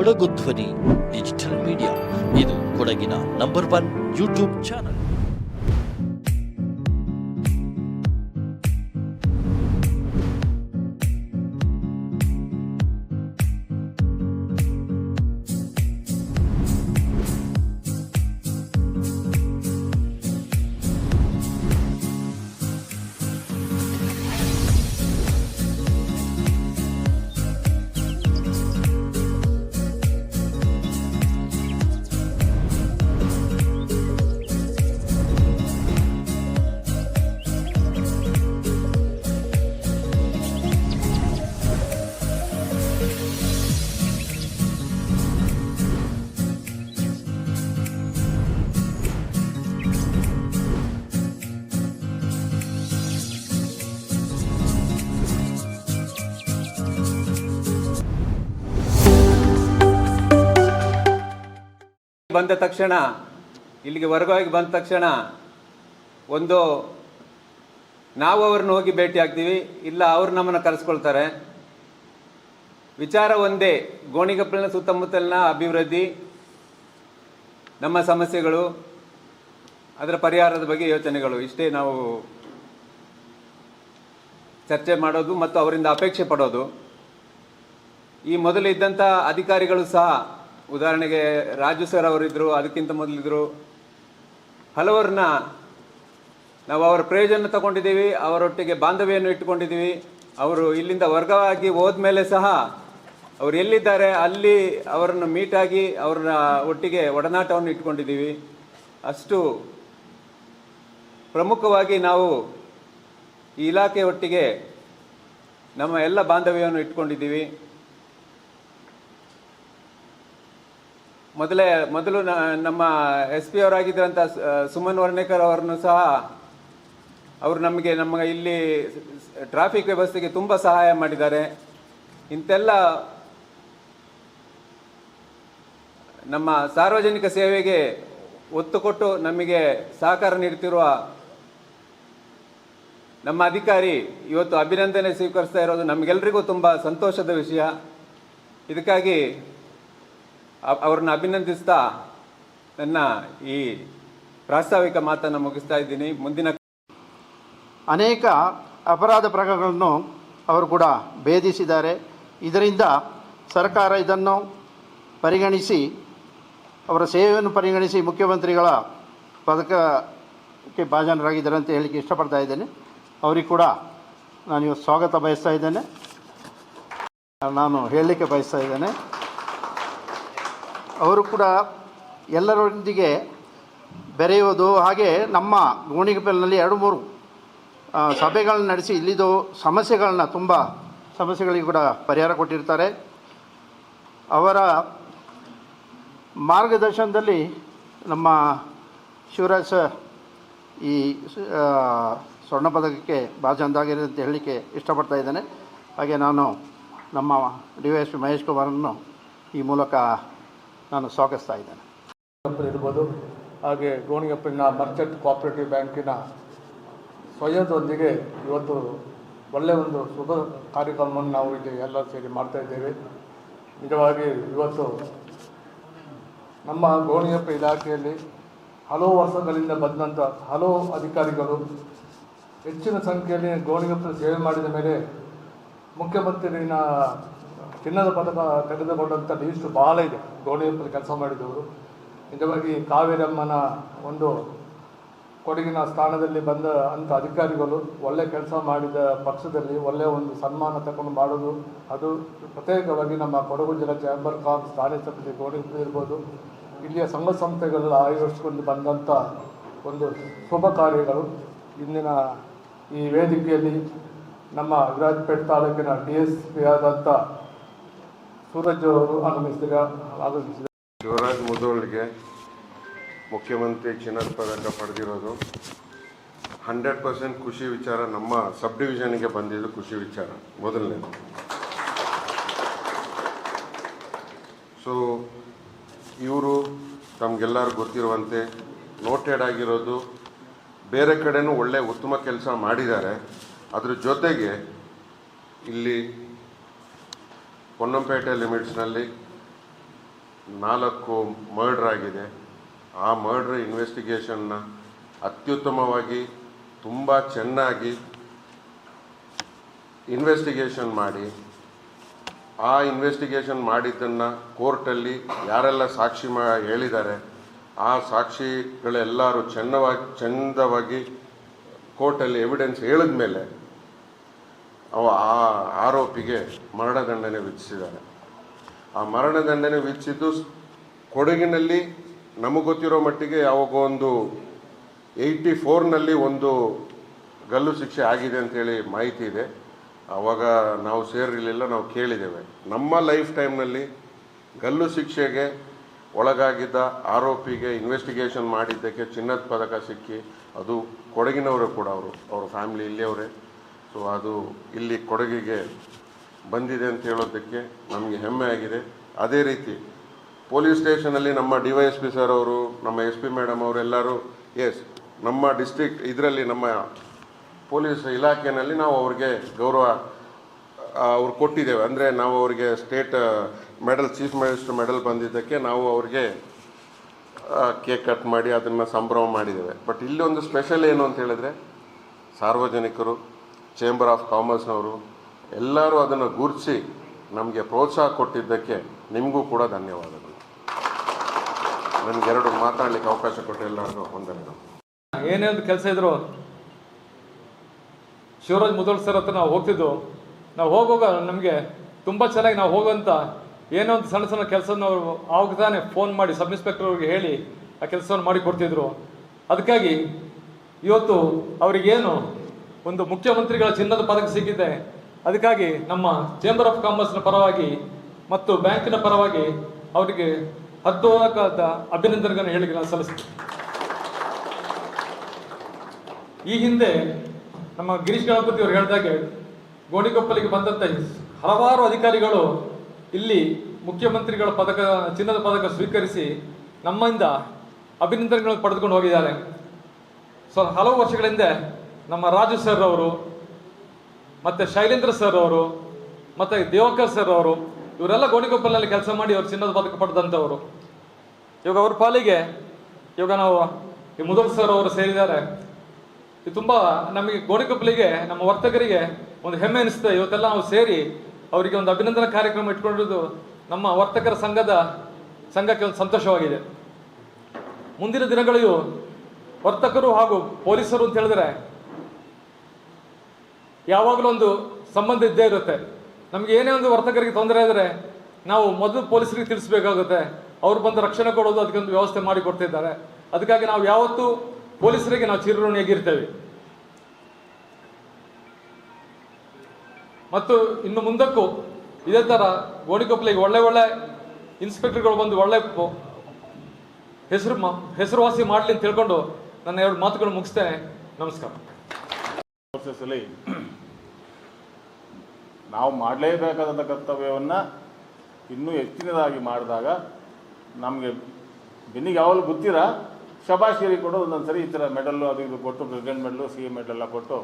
ಕೊಡಗು ಧ್ವನಿ digital media. ಇದು ಕೊಡಗಿನ ನಂಬರ್ 1 ಯೂಟ್ಯೂಬ್ ಚಾನಲ್. ಬಂದ ತಕ್ಷಣ ಇಲ್ಲಿಗೆ ವರ್ಗವಾಗಿ ಬಂದ ತಕ್ಷಣ ಒಂದು ನಾವು ಅವ್ರನ್ನ ಹೋಗಿ ಭೇಟಿ ಆಗ್ತೀವಿ, ಇಲ್ಲ ಅವ್ರು ನಮ್ಮನ್ನು ಕರೆಸ್ಕೊಳ್ತಾರೆ. ವಿಚಾರ ಒಂದೇ, ಗೋಣಿಕೊಪ್ಪಲಿನ ಸುತ್ತಮುತ್ತಲಿನ ಅಭಿವೃದ್ಧಿ, ನಮ್ಮ ಸಮಸ್ಯೆಗಳು, ಅದರ ಪರಿಹಾರದ ಬಗ್ಗೆ ಯೋಚನೆಗಳು, ಇಷ್ಟೇ ನಾವು ಚರ್ಚೆ ಮಾಡೋದು ಮತ್ತು ಅವರಿಂದ ಅಪೇಕ್ಷೆ ಪಡೋದು. ಈ ಮೊದಲು ಇದ್ದಂಥ ಅಧಿಕಾರಿಗಳು ಸಹ, ಉದಾಹರಣೆಗೆ ರಾಜು ಸರ್ ಅವರಿದ್ದರು, ಅದಕ್ಕಿಂತ ಮೊದಲಿದ್ದರು, ಹಲವರನ್ನ ನಾವು ಅವರ ಪ್ರಯೋಜನ ತಗೊಂಡಿದ್ದೀವಿ, ಅವರೊಟ್ಟಿಗೆ ಬಾಂಧವ್ಯವನ್ನು ಇಟ್ಟುಕೊಂಡಿದ್ದೀವಿ. ಅವರು ಇಲ್ಲಿಂದ ವರ್ಗವಾಗಿ ಹೋದ್ಮೇಲೆ ಸಹ ಅವರು ಎಲ್ಲಿದ್ದಾರೆ ಅಲ್ಲಿ ಅವರನ್ನು ಮೀಟಾಗಿ ಅವರ ಒಟ್ಟಿಗೆ ಒಡನಾಟವನ್ನು ಇಟ್ಕೊಂಡಿದ್ದೀವಿ. ಅಷ್ಟು ಪ್ರಮುಖವಾಗಿ ನಾವು ಈ ಇಲಾಖೆ ಒಟ್ಟಿಗೆ ನಮ್ಮ ಎಲ್ಲ ಬಾಂಧವ್ಯವನ್ನು ಇಟ್ಕೊಂಡಿದ್ದೀವಿ. ಮೊದಲು ನಮ್ಮ SP ಅವರಾಗಿದ್ದಂಥ ಸುಮನ್ ವರ್ಣೇಕರ್ ಅವರನ್ನು ಸಹ ಅವರು ನಮ್ಮ ಇಲ್ಲಿ ಟ್ರಾಫಿಕ್ ವ್ಯವಸ್ಥೆಗೆ ತುಂಬ ಸಹಾಯ ಮಾಡಿದ್ದಾರೆ. ಇಂತೆಲ್ಲ ನಮ್ಮ ಸಾರ್ವಜನಿಕ ಸೇವೆಗೆ ಒತ್ತು ಕೊಟ್ಟು ನಮಗೆ ಸಹಕಾರ ನೀಡುತ್ತಿರುವ ನಮ್ಮ ಅಧಿಕಾರಿ ಇವತ್ತು ಅಭಿನಂದನೆ ಸ್ವೀಕರಿಸ್ತಾ ಇರೋದು ನಮಗೆಲ್ಲರಿಗೂ ತುಂಬ ಸಂತೋಷದ ವಿಷಯ. ಇದಕ್ಕಾಗಿ ಅವ್ರನ್ನ ಅಭಿನಂದಿಸ್ತಾ ನನ್ನ ಈ ಪ್ರಾಸ್ತಾವಿಕ ಮಾತನ್ನು ಮುಗಿಸ್ತಾ ಇದ್ದೀನಿ. ಮುಂದಿನ ಅನೇಕ ಅಪರಾಧ ಪ್ರಕರಣಗಳನ್ನು ಅವರು ಕೂಡ ಭೇದಿಸಿದ್ದಾರೆ. ಇದರಿಂದ ಸರ್ಕಾರ ಇದನ್ನು ಪರಿಗಣಿಸಿ, ಅವರ ಸೇವೆಯನ್ನು ಪರಿಗಣಿಸಿ ಮುಖ್ಯಮಂತ್ರಿಗಳ ಪದಕಕ್ಕೆ ಭಾಜನರಾಗಿದ್ದಾರೆ ಅಂತ ಹೇಳಲಿಕ್ಕೆ ಇಷ್ಟಪಡ್ತಾ ಇದ್ದೇನೆ. ಅವರಿಗೆ ಕೂಡ ನಾನು ಇವತ್ತು ಸ್ವಾಗತ ಬಯಸ್ತಾ ಇದ್ದೇನೆ, ನಾನು ಹೇಳಲಿಕ್ಕೆ ಬಯಸ್ತಾ ಇದ್ದೇನೆ. ಅವರು ಕೂಡ ಎಲ್ಲರೊಂದಿಗೆ ಬೆರೆಯುವುದು, ಹಾಗೆ ನಮ್ಮ ಗೋಣಿಕೊಪ್ಪಲಿನಲ್ಲಿ 2-3 ಸಭೆಗಳನ್ನ ನಡೆಸಿ ಇಲ್ಲಿದು ತುಂಬ ಸಮಸ್ಯೆಗಳಿಗೆ ಕೂಡ ಪರಿಹಾರ ಕೊಟ್ಟಿರ್ತಾರೆ. ಅವರ ಮಾರ್ಗದರ್ಶನದಲ್ಲಿ ನಮ್ಮ ಶಿವರಾಜ್ ಸರ್ ಈ ಸ್ವರ್ಣ ಪದಕಕ್ಕೆ ಭಾಜನರಾಗಿದ್ದಾರೆ ಅಂತ ಹೇಳಲಿಕ್ಕೆ ಇಷ್ಟಪಡ್ತಾ ಇದ್ದೇನೆ. ಹಾಗೆ ನಾನು ನಮ್ಮ DYSP ಮಹೇಶ್ ಕುಮಾರನ್ನು ಈ ಮೂಲಕ ನಾನು ಸ್ವಾಗತಿಸ್ತಾ ಇದ್ದೇನೆ. ಇರ್ಬೋದು, ಹಾಗೆ ಗೋಣಿಕೊಪ್ಪಲಿನ ಮರ್ಚೆಂಟ್ ಕೋಆಪರೇಟಿವ್ ಬ್ಯಾಂಕಿನ ಸ್ವಯಂದೊಂದಿಗೆ ಇವತ್ತು ಒಳ್ಳೆಯ ಒಂದು ಶುಭ ಕಾರ್ಯಕ್ರಮವನ್ನು ನಾವು ಇಲ್ಲಿ ಎಲ್ಲ ಸೇರಿ ಮಾಡ್ತಾಯಿದ್ದೇವೆ. ನಿಜವಾಗಿ ಇವತ್ತು ನಮ್ಮ ಗೋಣಿಕೊಪ್ಪ ಇಲಾಖೆಯಲ್ಲಿ ಹಲವು ವರ್ಷಗಳಿಂದ ಬಂದಂಥ ಹಲವು ಅಧಿಕಾರಿಗಳು ಹೆಚ್ಚಿನ ಸಂಖ್ಯೆಯಲ್ಲಿ ಗೋಣಿಕೊಪ್ಪಲು ಸೇವೆ ಮಾಡಿದ ಮೇಲೆ ಮುಖ್ಯಮಂತ್ರಿನ ಚಿನ್ನದ ಪದಕ ತೆಗೆದುಕೊಂಡಂಥ ಲೀಸ್ಟ್ ಬಹಳ ಇದೆ. ಗೋಣಿಕೊಪ್ಪಲು ಕೆಲಸ ಮಾಡಿದವರು ನಿಜವಾಗಿ ಕಾವೇರಮ್ಮನ ಒಂದು ಕೊಡಗಿನ ಸ್ಥಾನದಲ್ಲಿ ಬಂದ ಅಂಥ ಅಧಿಕಾರಿಗಳು ಒಳ್ಳೆಯ ಕೆಲಸ ಮಾಡಿದ ಪಕ್ಷದಲ್ಲಿ ಒಳ್ಳೆಯ ಒಂದು ಸನ್ಮಾನ ತಗೊಂಡು ಮಾಡೋದು, ಅದು ಪ್ರತ್ಯೇಕವಾಗಿ ನಮ್ಮ ಕೊಡಗು ಜಿಲ್ಲಾ ಚಾಂಬರ್ ಕಾಮ್ ಸ್ಥಾನಿಕ ಸಮಿತಿ ಗೋಣಿಕೊಪ್ಪಲು ಇರ್ಬೋದು, ಇಲ್ಲಿಯ ಸಂಘ ಸಂಸ್ಥೆಗಳು ಆಯೋಜಿಸಿಕೊಂಡು ಬಂದಂಥ ಒಂದು ಶುಭ ಕಾರ್ಯಗಳು. ಇಂದಿನ ಈ ವೇದಿಕೆಯಲ್ಲಿ ನಮ್ಮ ವಿರಾಜಪೇಟೆ ತಾಲೂಕಿನ DSP ಆದಂಥ ಸೂರಜ್ ಅವರು ಆಗಮಿಸಿದ ಶಿವರಾಜ್ ಮುಧೋಳ್ಗೆ ಮುಖ್ಯಮಂತ್ರಿ ಚಿನ್ನದ ಪದಕ ಪಡೆದಿರೋದು 100% ಖುಷಿ ವಿಚಾರ. ನಮ್ಮ ಸಬ್ ಡಿವಿಷನ್ಗೆ ಬಂದಿದ್ದು ಖುಷಿ ವಿಚಾರ ಮೊದಲನೇದು. ಸೊ ಇವರು ತಮಗೆಲ್ಲರೂ ಗೊತ್ತಿರುವಂತೆ ನೋಟೆಡ್ ಆಗಿರೋದು, ಬೇರೆ ಕಡೆನೂ ಒಳ್ಳೆ ಉತ್ತಮ ಕೆಲಸ ಮಾಡಿದ್ದಾರೆ. ಅದ್ರ ಜೊತೆಗೆ ಇಲ್ಲಿ ಪೊನ್ನಂಪೇಟೆ ಲಿಮಿಟ್ಸ್ನಲ್ಲಿ 4 ಮರ್ಡರ್ ಆಗಿದೆ. ಆ ಮರ್ಡರ್ ಇನ್ವೆಸ್ಟಿಗೇಷನ್ನ ಅತ್ಯುತ್ತಮವಾಗಿ ತುಂಬ ಚೆನ್ನಾಗಿ ಇನ್ವೆಸ್ಟಿಗೇಷನ್ ಮಾಡಿ ಆ ಇನ್ವೆಸ್ಟಿಗೇಷನ್ ಮಾಡಿದ್ದನ್ನು ಕೋರ್ಟಲ್ಲಿ ಯಾರೆಲ್ಲ ಸಾಕ್ಷಿ ಹೇಳಿದ್ದಾರೆ ಆ ಸಾಕ್ಷಿಗಳೆಲ್ಲರೂ ಚಂದವಾಗಿ ಕೋರ್ಟಲ್ಲಿ ಎವಿಡೆನ್ಸ್ ಹೇಳಿದ ಮೇಲೆ ಆ ಆರೋಪಿಗೆ ಮರಣದಂಡನೆ ವಿಧಿಸಿದ್ದಾರೆ. ಆ ಮರಣದಂಡನೆ ವಿಧಿಸಿದ್ದು ಕೊಡಗಿನಲ್ಲಿ ನಮಗೆ ಗೊತ್ತಿರೋ ಮಟ್ಟಿಗೆ ಯಾವಾಗ ಒಂದು 84ನಲ್ಲಿ ಒಂದು ಗಲ್ಲು ಶಿಕ್ಷೆ ಆಗಿದೆ ಅಂತೇಳಿ ಮಾಹಿತಿ ಇದೆ. ಆವಾಗ ನಾವು ಸೇರಿರಲಿಲ್ಲ, ನಾವು ಕೇಳಿದ್ದೇವೆ. ನಮ್ಮ ಲೈಫ್ ಟೈಮ್ನಲ್ಲಿ ಗಲ್ಲು ಶಿಕ್ಷೆಗೆ ಒಳಗಾಗಿದ್ದ ಆರೋಪಿಗೆ ಇನ್ವೆಸ್ಟಿಗೇಷನ್ ಮಾಡಿದ್ದಕ್ಕೆ ಚಿನ್ನದ ಪದಕ ಸಿಕ್ಕಿ, ಅದು ಕೊಡಗಿನವರು ಕೂಡ ಅವ್ರ ಫ್ಯಾಮಿಲಿ ಇಲ್ಲಿಯವರೇ. ಸೊ ಅದು ಇಲ್ಲಿ ಕೊಡಗಿಗೆ ಬಂದಿದೆ ಅಂತ ಹೇಳೋದಕ್ಕೆ ನಮಗೆ ಹೆಮ್ಮೆ ಆಗಿದೆ. ಅದೇ ರೀತಿ ಪೊಲೀಸ್ ಸ್ಟೇಷನಲ್ಲಿ ನಮ್ಮ DYSP ಸರ್ ಅವರು, ನಮ್ಮ SP ಮೇಡಮ್ ಅವರೆಲ್ಲರೂ ನಮ್ಮ ಡಿಸ್ಟ್ರಿಕ್ಟ್ ಇದರಲ್ಲಿ ನಮ್ಮ ಪೊಲೀಸ್ ಇಲಾಖೆಯಲ್ಲಿ ನಾವು ಅವ್ರಿಗೆ ಗೌರವ ಅವ್ರು ಕೊಟ್ಟಿದ್ದೇವೆ. ಅಂದರೆ ನಾವು ಅವರಿಗೆ state medal, chief minister medal ಬಂದಿದ್ದಕ್ಕೆ ನಾವು ಅವ್ರಿಗೆ ಕೇಕ್ ಕಟ್ ಮಾಡಿ ಅದನ್ನು ಸಂಭ್ರಮ ಮಾಡಿದ್ದೇವೆ. ಬಟ್ ಇಲ್ಲೊಂದು ಸ್ಪೆಷಲ್ ಏನು ಅಂತ ಹೇಳಿದ್ರೆ, ಸಾರ್ವಜನಿಕರು, ಚೇಂಬರ್ ಆಫ್ ಕಾಮರ್ಸ್ನವರು ಎಲ್ಲರೂ ಅದನ್ನು ಗುರುತಿಸಿ ನಮಗೆ ಪ್ರೋತ್ಸಾಹ ಕೊಟ್ಟಿದ್ದಕ್ಕೆ ನಿಮಗೂ ಕೂಡ ಧನ್ಯವಾದಗಳು. ನನಗೆ 2 ಮಾತಾಡಲಿಕ್ಕೆ ಅವಕಾಶ ಕೊಟ್ಟು ಎಲ್ಲರಿಗೂ ವಂದನೆಗಳು. ಏನೇ ಒಂದು ಕೆಲಸ ಇದ್ರು ಶಿವರಾಜ್ ಮುದೋಳ್ ಸರ್ ಹತ್ರ ನಾವು ಹೋಗ್ತಿದ್ದು. ನಾವು ಹೋಗುವಾಗ ನಮಗೆ ತುಂಬ ಚೆನ್ನಾಗಿ ನಾವು ಹೋಗುವಂಥ ಏನೋ ಒಂದು ಸಣ್ಣ ಸಣ್ಣ ಕೆಲಸವನ್ನು ಅವರು ಆವಾಗ ತಾನೇ ಫೋನ್ ಮಾಡಿ ಸಬ್ ಇನ್ಸ್ಪೆಕ್ಟರ್ ಅವ್ರಿಗೆ ಹೇಳಿ ಆ ಕೆಲಸವನ್ನು ಮಾಡಿ ಕೊಡ್ತಿದ್ರು. ಅದಕ್ಕಾಗಿ ಇವತ್ತು ಅವರಿಗೇನು ಒಂದು ಮುಖ್ಯಮಂತ್ರಿಗಳ ಚಿನ್ನದ ಪದಕ ಸಿಕ್ಕಿದೆ. ಅದಕ್ಕಾಗಿ ನಮ್ಮ ಚೇಂಬರ್ ಆಫ್ ಕಾಮರ್ಸ್ನ ಪರವಾಗಿ ಮತ್ತು ಬ್ಯಾಂಕಿನ ಪರವಾಗಿ ಅವರಿಗೆ ಹೃದಯದ ಅಭಿನಂದನೆಗಳನ್ನು ಹೇಳಿಕೆ ನಾನು ಸಲ್ಲಿಸ್ತೀನಿ. ಈ ಹಿಂದೆ ನಮ್ಮ ಗಿರೀಶ್ ಗಣಪತಿ ಅವರು ಹೇಳಿದಾಗೆ ಗೋಣಿಕೊಪ್ಪಲಿಗೆ ಬಂದಂಥ ಹಲವಾರು ಅಧಿಕಾರಿಗಳು ಇಲ್ಲಿ ಮುಖ್ಯಮಂತ್ರಿಗಳ ಪದಕ, ಚಿನ್ನದ ಪದಕ ಸ್ವೀಕರಿಸಿ ನಮ್ಮಿಂದ ಅಭಿನಂದನೆಗಳನ್ನು ಪಡೆದುಕೊಂಡು ಹೋಗಿದ್ದಾರೆ. ಸೊ ಹಲವು ವರ್ಷಗಳ ಹಿಂದೆ ನಮ್ಮ ರಾಜು ಸರ್ ಅವರು, ಮತ್ತೆ ಶೈಲೇಂದ್ರ ಸರ್ ಅವರು, ಮತ್ತೆ ದೇವಕರ್ ಸರ್ ಅವರು, ಇವರೆಲ್ಲ ಗೋಣಿಕೊಪ್ಪಲಿನಲ್ಲಿ ಕೆಲಸ ಮಾಡಿ ಅವರು ಚಿನ್ನದ ಪದಕ ಪಡೆದಂಥವರು. ಇವಾಗ ಅವ್ರ ಪಾಲಿಗೆ ಇವಾಗ ನಾವು ಈ ಮುದೋಳ್ ಸರ್ ಅವರು ಸೇರಿದ್ದಾರೆ. ಇದು ತುಂಬ ನಮಗೆ ಗೋಣಿಕೊಪ್ಪಲಿಗೆ, ನಮ್ಮ ವರ್ತಕರಿಗೆ ಒಂದು ಹೆಮ್ಮೆ ಅನಿಸ್ತದೆ. ಇವತ್ತೆಲ್ಲ ನಾವು ಸೇರಿ ಅವರಿಗೆ ಒಂದು ಅಭಿನಂದನಾ ಕಾರ್ಯಕ್ರಮ ಇಟ್ಕೊಂಡಿರೋದು ನಮ್ಮ ವರ್ತಕರ ಸಂಘಕ್ಕೆ ಒಂದು ಸಂತೋಷವಾಗಿದೆ. ಮುಂದಿನ ದಿನಗಳಿಗೂ ವರ್ತಕರು ಹಾಗೂ ಪೊಲೀಸರು ಅಂತ ಹೇಳಿದ್ರೆ ಯಾವಾಗಲೂ ಒಂದು ಸಂಬಂಧ ಇದ್ದೇ ಇರುತ್ತೆ. ನಮ್ಗೆ ಏನೇ ಒಂದು ವರ್ತಕರಿಗೆ ತೊಂದರೆ ಆದರೆ ನಾವು ಮೊದಲು ಪೊಲೀಸರಿಗೆ ತಿಳಿಸ್ಬೇಕಾಗುತ್ತೆ. ಅವ್ರು ಬಂದು ರಕ್ಷಣೆ ಕೊಡೋದು ಅದಕ್ಕೊಂದು ವ್ಯವಸ್ಥೆ ಮಾಡಿ ಕೊಡ್ತಿದ್ದಾರೆ. ಅದಕ್ಕಾಗಿ ನಾವು ಯಾವತ್ತೂ ಪೊಲೀಸರಿಗೆ ನಾವು ಚಿರಋಣಿಯಾಗಿರ್ತೇವೆ. ಮತ್ತು ಇನ್ನು ಮುಂದಕ್ಕೂ ಇದೇ ಥರ ಗೋಣಿಕೊಪ್ಪಲಿಗೆ ಒಳ್ಳೆ ಇನ್ಸ್ಪೆಕ್ಟರ್ಗಳು ಬಂದು ಒಳ್ಳೆ ಹೆಸರುವಾಸಿ ಮಾಡಲಿ ಅಂತ ತಿಳ್ಕೊಂಡು ನನ್ನ 2 ಮಾತುಗಳು ಮುಗಿಸ್ತೇನೆ. ನಮಸ್ಕಾರ. ಪ್ರೋಸೆಸ್ಸಲ್ಲಿ ನಾವು ಮಾಡಲೇಬೇಕಾದಂಥ ಕರ್ತವ್ಯವನ್ನು ಇನ್ನೂ ಹೆಚ್ಚಿನದಾಗಿ ಮಾಡಿದಾಗ ನಮಗೆ ಬೆನ್ನಿಗೆ ಯಾವಾಗಲೂ ಗೊತ್ತಿರ ಶಬಾಶ್ಗಿರಿ ಕೊಟ್ಟು ಒಂದೊಂದು ಸರಿ ಈ ಥರ ಮೆಡಲ್ಲು ಅದು ಇದು ಕೊಟ್ಟು, ಪ್ರೆಸಿಡೆಂಟ್ ಮೆಡಲು, CM ಮೆಡಲೆಲ್ಲ ಕೊಟ್ಟು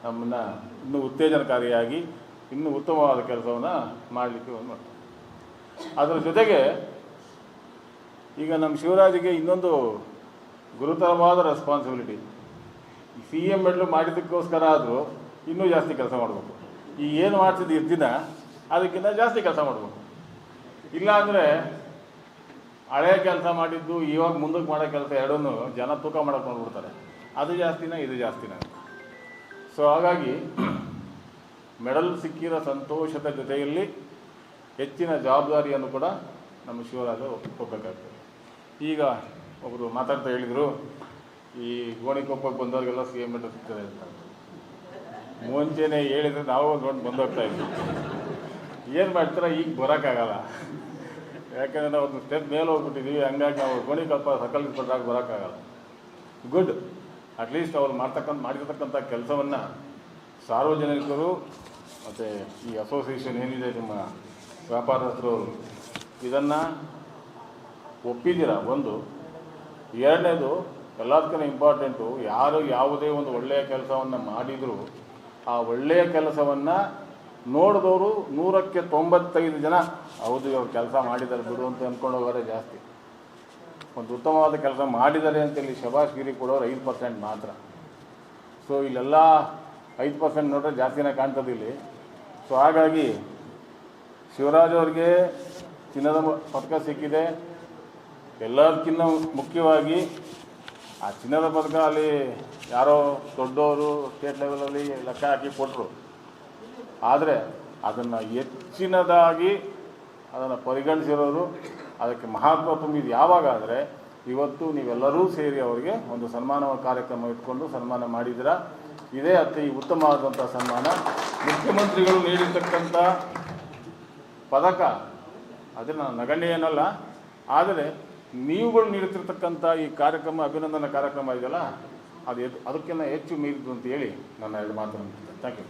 ನಮ್ಮನ್ನು ಇನ್ನೂ ಉತ್ತೇಜನಕಾರಿಯಾಗಿ ಇನ್ನೂ ಉತ್ತಮವಾದ ಕೆಲಸವನ್ನು ಮಾಡಲಿಕ್ಕೆ ಒಂದು ಮಾಡ್ತಾರೆ. ಅದರ ಜೊತೆಗೆ ಈಗ ನಮ್ಮ ಶಿವರಾಜಿಗೆ ಇನ್ನೊಂದು ಗುರುತರವಾದ ರೆಸ್ಪಾನ್ಸಿಬಿಲಿಟಿ. ಈ CM ಮೆಡಲು ಮಾಡಿದ್ದಕ್ಕೋಸ್ಕರ ಆದರೂ ಇನ್ನೂ ಜಾಸ್ತಿ ಕೆಲಸ ಮಾಡಬೇಕು. ಈ ಏನು ಮಾಡ್ತಿದ್ದು ಇದ್ದಿನ ಅದಕ್ಕಿಂತ ಜಾಸ್ತಿ ಕೆಲಸ ಮಾಡಬೇಕು. ಇಲ್ಲಾಂದರೆ ಹಳೆಯ ಕೆಲಸ ಮಾಡಿದ್ದು ಇವಾಗ ಮುಂದಕ್ಕೆ ಮಾಡೋ ಕೆಲಸ ಎರಡನ್ನೂ ಜನ ತೂಕ ಮಾಡೋಕ್ಕೆ ನೋಡ್ಬಿಡ್ತಾರೆ. ಅದು ಜಾಸ್ತಿನ ಇದು ಜಾಸ್ತಿನ. ಸೊ ಹಾಗಾಗಿ ಮೆಡಲ್ ಸಿಕ್ಕಿರೋ ಸಂತೋಷದ ಜೊತೆಯಲ್ಲಿ ಹೆಚ್ಚಿನ ಜವಾಬ್ದಾರಿಯನ್ನು ಕೂಡ ನಮ್ಮ ಶಿವರಾಜ ಒಪ್ಕೋಬೇಕಾಗ್ತದೆ. ಈಗ ಒಬ್ಬರು ಮಾತಾಡ್ತಾ ಹೇಳಿದರು, ಈ ಗೋಣಿಕೊಪ್ಪಕ್ಕೆ ಬಂದವರಿಗೆಲ್ಲ CM ಮೆಡಲ್ ಸಿಗ್ತದೆ ಅಂತ. ಮುಂಚೆನೇ ಹೇಳಿದರೆ ನಾವು ನೋಡಿ ಬಂದೋಗ್ತಾ ಇದ್ವಿ. ಏನು ಮಾಡ್ತಾರೆ, ಈಗ ಬರೋಕ್ಕಾಗಲ್ಲ. ಯಾಕೆಂದರೆ ನಾವು ಒಂದು ಸ್ಟೆಪ್ ಮೇಲೆ ಹೋಗ್ಬಿಟ್ಟಿದ್ದೀವಿ. ಹಂಗಾಗಿ ನಾವು ಗೋಣಿಕೊಪ್ಪ ಸಕಲ್ ಇನ್ಸ್ಪೆಕ್ಟರ್ ಬರೋಕ್ಕಾಗಲ್ಲ. ಗುಡ್, ಅಟ್ಲೀಸ್ಟ್ ಅವ್ರು ಮಾಡಿರ್ತಕ್ಕಂಥ ಕೆಲಸವನ್ನು ಸಾರ್ವಜನಿಕರು ಮತ್ತು ಈ ಅಸೋಸಿಯೇಷನ್ ಏನಿದೆ ನಿಮ್ಮ ವ್ಯಾಪಾರಸ್ಥರು ಇದನ್ನು ಒಪ್ಪಿದ್ದೀರ. ಒಂದು, ಎರಡನೇದು ಎಲ್ಲದಕ್ಕಿಂತ ಇಂಪಾರ್ಟೆಂಟು, ಯಾರು ಯಾವುದೇ ಒಂದು ಒಳ್ಳೆಯ ಕೆಲಸವನ್ನು ಮಾಡಿದರೂ ಆ ಒಳ್ಳೆಯ ಕೆಲಸವನ್ನು ನೋಡಿದವರು 100ಕ್ಕೆ 95 ಜನ ಹೌದು ಇವ್ರು ಕೆಲಸ ಮಾಡಿದ್ದಾರೆ ಬಿಡು ಅಂತ ಅಂದ್ಕೊಂಡು ಹೋಗೋರೆ ಜಾಸ್ತಿ. ಒಂದು ಉತ್ತಮವಾದ ಕೆಲಸ ಮಾಡಿದ್ದಾರೆ ಅಂತೇಳಿ ಶಬಾಷ್ಗಿರಿ ಕೊಡೋರು 5% ಮಾತ್ರ. ಸೊ ಇಲ್ಲೆಲ್ಲ 5% ನೋಡ್ರೆ ಜಾಸ್ತಿನೇ ಕಾಣ್ತದೆ ಇಲ್ಲಿ. ಸೊ ಹಾಗಾಗಿ ಶಿವರಾಜ್ ಅವ್ರಿಗೆ ಚಿನ್ನದ ಪದಕ ಸಿಕ್ಕಿದೆ. ಎಲ್ಲದಕ್ಕಿಂತ ಮುಖ್ಯವಾಗಿ ಆ ಚಿನ್ನದ ಪದಕ ಅಲ್ಲಿ ಯಾರೋ ದೊಡ್ಡವರು ಸ್ಟೇಟ್ ಲೆವೆಲಲ್ಲಿ ಲೆಕ್ಕ ಹಾಕಿ ಕೊಟ್ಟರು. ಆದರೆ ಅದನ್ನು ಹೆಚ್ಚಿನದಾಗಿ ಅದನ್ನು ಪರಿಗಣಿಸಿರೋರು, ಅದಕ್ಕೆ ಮಹತ್ವ ತುಂಬಿದ್ದು ಯಾವಾಗ ಅಂದರೆ ಇವತ್ತು ನೀವೆಲ್ಲರೂ ಸೇರಿ ಅವರಿಗೆ ಒಂದು ಸನ್ಮಾನ ಕಾರ್ಯಕ್ರಮ ಇಟ್ಕೊಂಡು ಸನ್ಮಾನ ಮಾಡಿದ್ದೀರಾ. ಇದೇ ಈ ಉತ್ತಮವಾದಂಥ ಸನ್ಮಾನ. ಮುಖ್ಯಮಂತ್ರಿಗಳು ನೀಡಿರ್ತಕ್ಕಂಥ ಪದಕ ಅದನ್ನು ನಗಣ್ಯ ಏನಲ್ಲ, ಆದರೆ ನೀವುಗಳು ನೀಡುತ್ತಿರ್ತಕ್ಕಂಥ ಈ ಕಾರ್ಯಕ್ರಮ, ಅಭಿನಂದನಾ ಕಾರ್ಯಕ್ರಮ ಇದೆಯಲ್ಲ, ಅದಕ್ಕಿಂತ ಹೆಚ್ಚು ಮೀರಿದ್ದು ಅಂತ ಹೇಳಿ ನನ್ನ 2 ಮಾತನ್ನು. Thank you.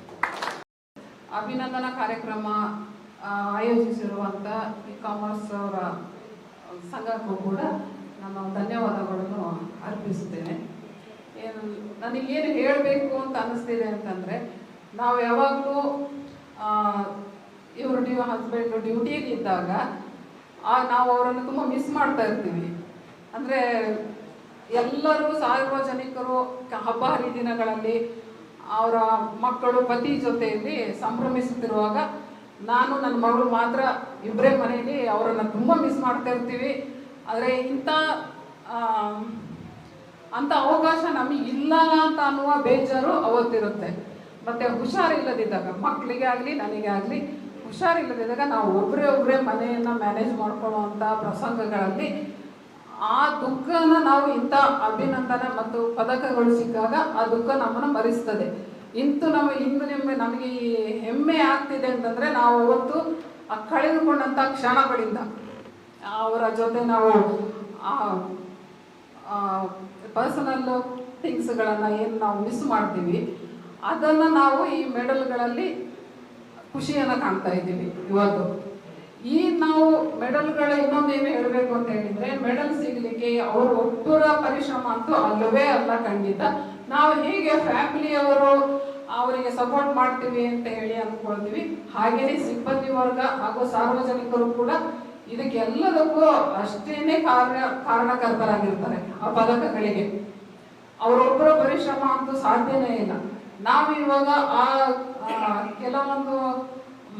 ಅಭಿನಂದನಾ ಕಾರ್ಯಕ್ರಮ ಆಯೋಜಿಸಿರುವಂಥ ಇ-ಕಾಮರ್ಸ್ ಅವರ ಸಂಘಕ್ಕೂ ಕೂಡ ನಾನು ಧನ್ಯವಾದಗಳನ್ನು ಅರ್ಪಿಸುತ್ತೇನೆ. ನನಗೇನು ಹೇಳಬೇಕು ಅಂತ ಅನ್ನಿಸ್ತಿದೆ ಅಂತಂದರೆ, ನಾವು ಯಾವಾಗಲೂ ಇವರು ಹಸ್ಬೆಂಡ್ ಡ್ಯೂಟಿಯಲ್ಲಿ ಇದ್ದಾಗ ನಾವು ಅವರನ್ನು ತುಂಬ ಮಿಸ್ ಮಾಡ್ತಾ ಇರ್ತೀವಿ. ಅಂದರೆ ಎಲ್ಲರೂ ಸಾರ್ವಜನಿಕರು ಹಬ್ಬ ಹರಿದಿನಗಳಲ್ಲಿ ಅವರ ಮಕ್ಕಳು ಪತಿ ಜೊತೆಯಲ್ಲಿ ಸಂಭ್ರಮಿಸುತ್ತಿರುವಾಗ ನಾನು ನನ್ನ ಮಗಳು ಮಾತ್ರ ಇಬ್ಬರೇ ಮನೆಯಲ್ಲಿ ಅವರನ್ನು ತುಂಬ ಮಿಸ್ ಮಾಡ್ತಾ ಇರ್ತೀವಿ. ಆದರೆ ಅಂಥ ಅವಕಾಶ ನಮಗೆ ಇಲ್ಲ ಅಂತ ಅನ್ನುವ ಬೇಜಾರು ಅವತ್ತಿರುತ್ತೆ. ಮತ್ತು ಹುಷಾರಿಲ್ಲದಿದ್ದಾಗ, ಮಕ್ಕಳಿಗೆ ಆಗಲಿ ನನಗೆ ಆಗಲಿ ಹುಷಾರಿಲ್ಲದಿದ್ದಾಗ ನಾವು ಒಬ್ಬರೇ ಮನೆಯನ್ನು ಮ್ಯಾನೇಜ್ ಮಾಡ್ಕೊಳ್ಳುವಂಥ ಪ್ರಸಂಗಗಳಲ್ಲಿ ಆ ದುಃಖನ ನಾವು ಇಂಥ ಅಭಿನಂದನೆ ಮತ್ತು ಪದಕಗಳು ಸಿಕ್ಕಾಗ ಆ ದುಃಖ ನಮ್ಮನ್ನು ಮರೆಸ್ತದೆ. ಇಂದು ನಮಗೆ ಈ ಹೆಮ್ಮೆ ಆಗ್ತಿದೆ ಅಂತಂದರೆ ನಾವು ಅವತ್ತು ಕಳೆದುಕೊಂಡಂಥ ಕ್ಷಣಗಳಿಂದ ಅವರ ಜೊತೆ ನಾವು ಪರ್ಸನಲ್ ಥಿಂಗ್ಸ್ಗಳನ್ನು ಏನು ನಾವು ಮಿಸ್ ಮಾಡ್ತೀವಿ, ಅದನ್ನು ನಾವು ಈ ಮೆಡಲ್ಗಳಲ್ಲಿ ಖುಷಿಯನ್ನು ಕಾಣ್ತಾ ಇದ್ದೀವಿ ಇವತ್ತು. ನಾವು ಮೆಡಲ್ಗಳ ಇನ್ನೊಂದೇನು ಹೇಳಬೇಕು ಅಂತ ಹೇಳಿದರೆ, ಮೆಡಲ್ ಸಿಗಲಿಕ್ಕೆ ಅವರು ಒಬ್ಬರ ಪರಿಶ್ರಮ ಅಂತೂ ಅಲ್ಲವೇ ಅಲ್ಲ. ಖಂಡಿತ ನಾವು ಹೇಗೆ ಫ್ಯಾಮಿಲಿಯವರು ಅವರಿಗೆ ಸಪೋರ್ಟ್ ಮಾಡ್ತೀವಿ ಅಂತ ಹೇಳಿ ಅಂದ್ಕೊಳ್ತೀವಿ, ಹಾಗೆಯೇ ಸಿಬ್ಬಂದಿ ವರ್ಗ ಹಾಗೂ ಸಾರ್ವಜನಿಕರು ಕೂಡ ಇದಕ್ಕೆಲ್ಲದಕ್ಕೂ ಅಷ್ಟೇನೆ ಕಾರಣಕರ್ತರಾಗಿರ್ತಾರೆ. ಆ ಪದಕಗಳಿಗೆ ಅವರೊಬ್ಬರ ಪರಿಶ್ರಮ ಅಂತೂ ಸಾಧ್ಯನೇ ಇಲ್ಲ. ನಾವು ಇವಾಗ ಕೆಲವೊಂದು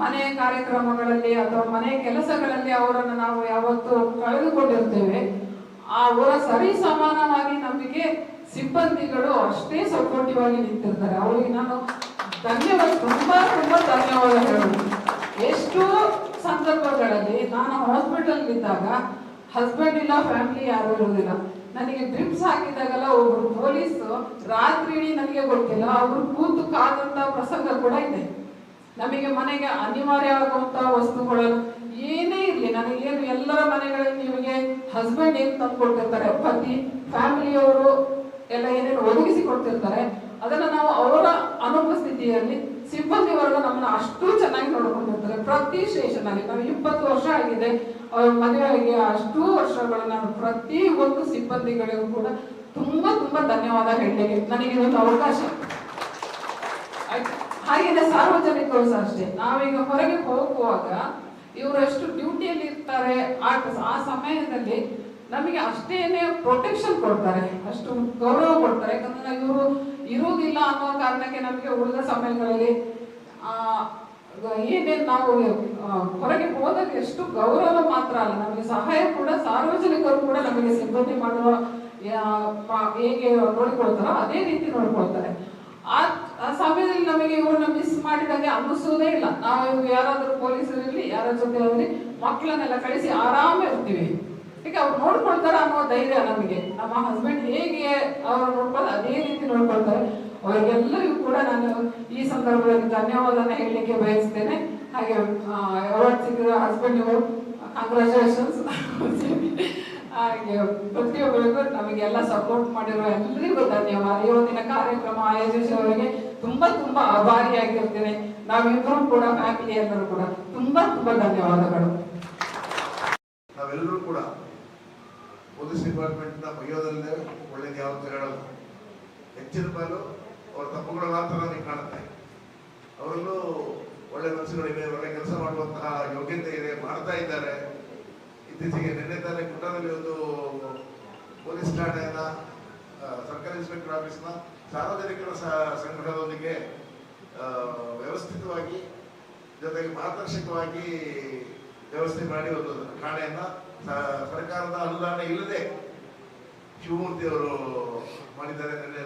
ಮನೆ ಕಾರ್ಯಕ್ರಮಗಳಲ್ಲಿ ಅಥವಾ ಮನೆ ಕೆಲಸಗಳಲ್ಲಿ ಅವರನ್ನು ನಾವು ಯಾವತ್ತು ಕಳೆದುಕೊಂಡಿರ್ತೇವೆ. ಅವರ ಸರಿ ಸಮಾನವಾಗಿ ನಮಗೆ ಸಿಬ್ಬಂದಿಗಳು ಅಷ್ಟೇ ಸಪೋರ್ಟಿವ್ ಆಗಿ ನಿಂತಿರ್ತಾರೆ. ಅವರಿಗೆ ನಾನು ತುಂಬಾ ಧನ್ಯವಾದ ಹೇಳೋದು. ಎಷ್ಟೋ ಸಂದರ್ಭಗಳಲ್ಲಿ ನಾನು ಹಾಸ್ಪಿಟಲ್ ಇದ್ದಾಗ ಹಸ್ಬೆಂಡ್ ಇಲ್ಲ, ಫ್ಯಾಮಿಲಿ ಯಾರು ಇರುವುದಿಲ್ಲ. ನನಗೆ ಡ್ರಿಪ್ಸ್ ಹಾಕಿದಾಗಲ್ಲ ಒಬ್ರು ಪೊಲೀಸು ರಾತ್ರಿ ಇಡೀ ನನಗೆ ಗೊತ್ತಿಲ್ಲ, ಅವರು ಕೂತು ಕಾದಂತ ಪ್ರಸಂಗ ಕೂಡ ಇದೆ. ನಮಗೆ ಮನೆಗೆ ಅನಿವಾರ್ಯ ಆಗುವಂತ ವಸ್ತುಗಳು ಏನೇ ಇರಲಿ, ನನಗೇನು ಎಲ್ಲರ ಮನೆಗಳಲ್ಲಿ ನಿಮಗೆ ಹಸ್ಬೆಂಡ್ ಏನು ತಂದು ಕೊಡ್ತಿರ್ತಾರೆ, ಪತಿ ಫ್ಯಾಮಿಲಿಯವರು ಎಲ್ಲ ಏನೇನು ಒದಗಿಸಿ ಕೊಡ್ತಿರ್ತಾರೆ, ಅದನ್ನ ನಾವು ಅವರ ಅನುಪಸ್ಥಿತಿಯಲ್ಲಿ ಸಿಬ್ಬಂದಿ ವರ್ಗ ನಮ್ಮನ್ನ ಅಷ್ಟು ಚೆನ್ನಾಗಿ ನೋಡ್ಕೊಂಡಿರ್ತಾರೆ. ಪ್ರತಿ ಸ್ಟೇಷನ್ ಅಲ್ಲಿ ನಾವು 20 ವರ್ಷ ಆಗಿದೆ ಅವ್ರ ಮದುವೆಗೆ, ಅಷ್ಟು ವರ್ಷಗಳು ನಾನು ಪ್ರತಿ ಒಂದು ಸಿಬ್ಬಂದಿಗಳಿಗೂ ಕೂಡ ತುಂಬಾ ಧನ್ಯವಾದ ಹೇಳಲಿಕ್ಕೆ ನನಗೆ ಇದೊಂದು ಅವಕಾಶ. ಹಾಗೆಯೇ ಸಾರ್ವಜನಿಕರು ಸಹ ಅಷ್ಟೇ. ನಾವೀಗ ಹೊರಗೆ ಹೋಗುವಾಗ ಇವರು ಎಷ್ಟು ಡ್ಯೂಟಿಯಲ್ಲಿ ಇರ್ತಾರೆ, ಆ ಸಮಯದಲ್ಲಿ ನಮಗೆ ಅಷ್ಟೇನೆ ಪ್ರೊಟೆಕ್ಷನ್ ಕೊಡ್ತಾರೆ, ಅಷ್ಟು ಗೌರವ ಕೊಡ್ತಾರೆ. ಯಾಕಂದ್ರೆ ಇವರು ಇರುವುದಿಲ್ಲ ಅನ್ನೋ ಕಾರಣಕ್ಕೆ ನಮಗೆ ಉಳಿದ ಸಮಯಗಳಲ್ಲಿ ಏನೇನು ನಾವು ಹೊರಗೆ ಹೋದಾಗ ಎಷ್ಟು ಗೌರವ ಮಾತ್ರ ಅಲ್ಲ, ನಮಗೆ ಸಹಾಯ ಕೂಡ ಸಾರ್ವಜನಿಕರು ಕೂಡ ನಮಗೆ ಸಿಬ್ಬಂದಿ ಮಾಡುವ ಹೇಗೆ ನೋಡಿಕೊಳ್ತಾರೋ ಅದೇ ರೀತಿ ನೋಡ್ಕೊಳ್ತಾರೆ. ಆ ಸಮಯದಲ್ಲಿ ನಮಗೆ ಇವ್ರನ್ನ ಮಿಸ್ ಮಾಡಿದಂಗೆ ಅನ್ನಿಸೋದೇ ಇಲ್ಲ. ನಾವು ಯಾರಾದ್ರೂ ಪೊಲೀಸರು ಇರಲಿ, ಯಾರ ಜೊತೆ ಇರಲಿ, ಮಕ್ಕಳನ್ನೆಲ್ಲ ಕಳಿಸಿ ಆರಾಮ ಇರ್ತೀವಿ. ಈಗ ಅವ್ರು ನೋಡ್ಕೊಳ್ತಾರೆ ಅನ್ನೋ ಧೈರ್ಯ ನಮಗೆ. ನಮ್ಮ ಹಸ್ಬೆಂಡ್ ಹೇಗೆ ಅವ್ರು ನೋಡ್ಕೊಳ್ಳೋದು ಅದೇ ರೀತಿ ನೋಡ್ಕೊಳ್ತಾರೆ. ಅವರಿಗೆಲ್ಲರಿಗೂ ಕೂಡ ನಾನು ಈ ಸಂದರ್ಭದಲ್ಲಿ ಧನ್ಯವಾದನ ಹೇಳಲಿಕ್ಕೆ ಬಯಸ್ತೇನೆ. ಹಾಗೆ ಅವಾರ್ಡ್ ಸಿಕ್ಕಿದ ಹಸ್ಬೆಂಡ್ ಕಂಗ್ರ್ಯಾಚುಲೇಷನ್ಸ್. ಹಾಗೆ ಪ್ರತಿಯೊಬ್ಬರಿಗೂ ನಮಗೆಲ್ಲ ಸಪೋರ್ಟ್ ಮಾಡಿರೋ ಎಲ್ಲರಿಗೂ ಧನ್ಯವಾದ. ಇವತ್ತಿನ ಕಾರ್ಯಕ್ರಮ ಆಯೋಜಿಸುವವರಿಗೆ ತುಂಬಾ ಆಭಾರಿಯಾಗಿರ್ತೇನೆ. ನಾವಿಬ್ಬರು ಕೂಡ ಫ್ಯಾಮಿಲಿ ಎಲ್ಲರೂ ಕೂಡ ತುಂಬಾ ಧನ್ಯವಾದಗಳು. ನಾವೆಲ್ಲರೂ ಕೂಡ ಪೊಲೀಸ್ ಡಿಪಾರ್ಟ್ಮೆಂಟ್ನ ಬೈಯೋದಲ್ಲೇ ಒಳ್ಳೇದು ಯಾವತ್ತೂ ಹೇಳಲ್ಲ. ಹೆಚ್ಚಿನ ಪಾಲು ಅವ್ರ ತಪ್ಪುಗಳು ಮಾತ್ರ ನಮಗೆ ಕಾಣುತ್ತೆ. ಅವರಲ್ಲೂ ಒಳ್ಳೆ ಒಳ್ಳೆ ಮನಸ್ಸುಗಳಿವೆ, ಒಳ್ಳೆ ಕೆಲಸ ಮಾಡುವಂತಹ ಯೋಗ್ಯತೆ ಇದೆ, ಮಾಡ್ತಾ ಇದ್ದಾರೆ. ಇತ್ತೀಚೆಗೆ ನಿನ್ನೆ ತಾನೇ ಕುಟ್ಟದಲ್ಲಿ ಒಂದು ಪೊಲೀಸ್ ಠಾಣೆಯನ್ನ ಸರ್ಕಾರಿ ಇನ್ಸ್ಪೆಕ್ಟರ್ ಆಫೀಸ್ನ ಸಾರ್ವಜನಿಕರ ಸಂಘದೊಂದಿಗೆ ವ್ಯವಸ್ಥಿತವಾಗಿ ಜೊತೆಗೆ ಪಾರದರ್ಶಕವಾಗಿ ವ್ಯವಸ್ಥೆ ಮಾಡಿ ಒಂದು ಠಾಣೆಯನ್ನ ಸರ್ಕಾರದ ಅನುದಾನ ಇಲ್ಲದೆ ಶಿವಮೂರ್ತಿ ಅವರು ಮಾಡಿದ್ದಾರೆ. ನಿನ್ನೆ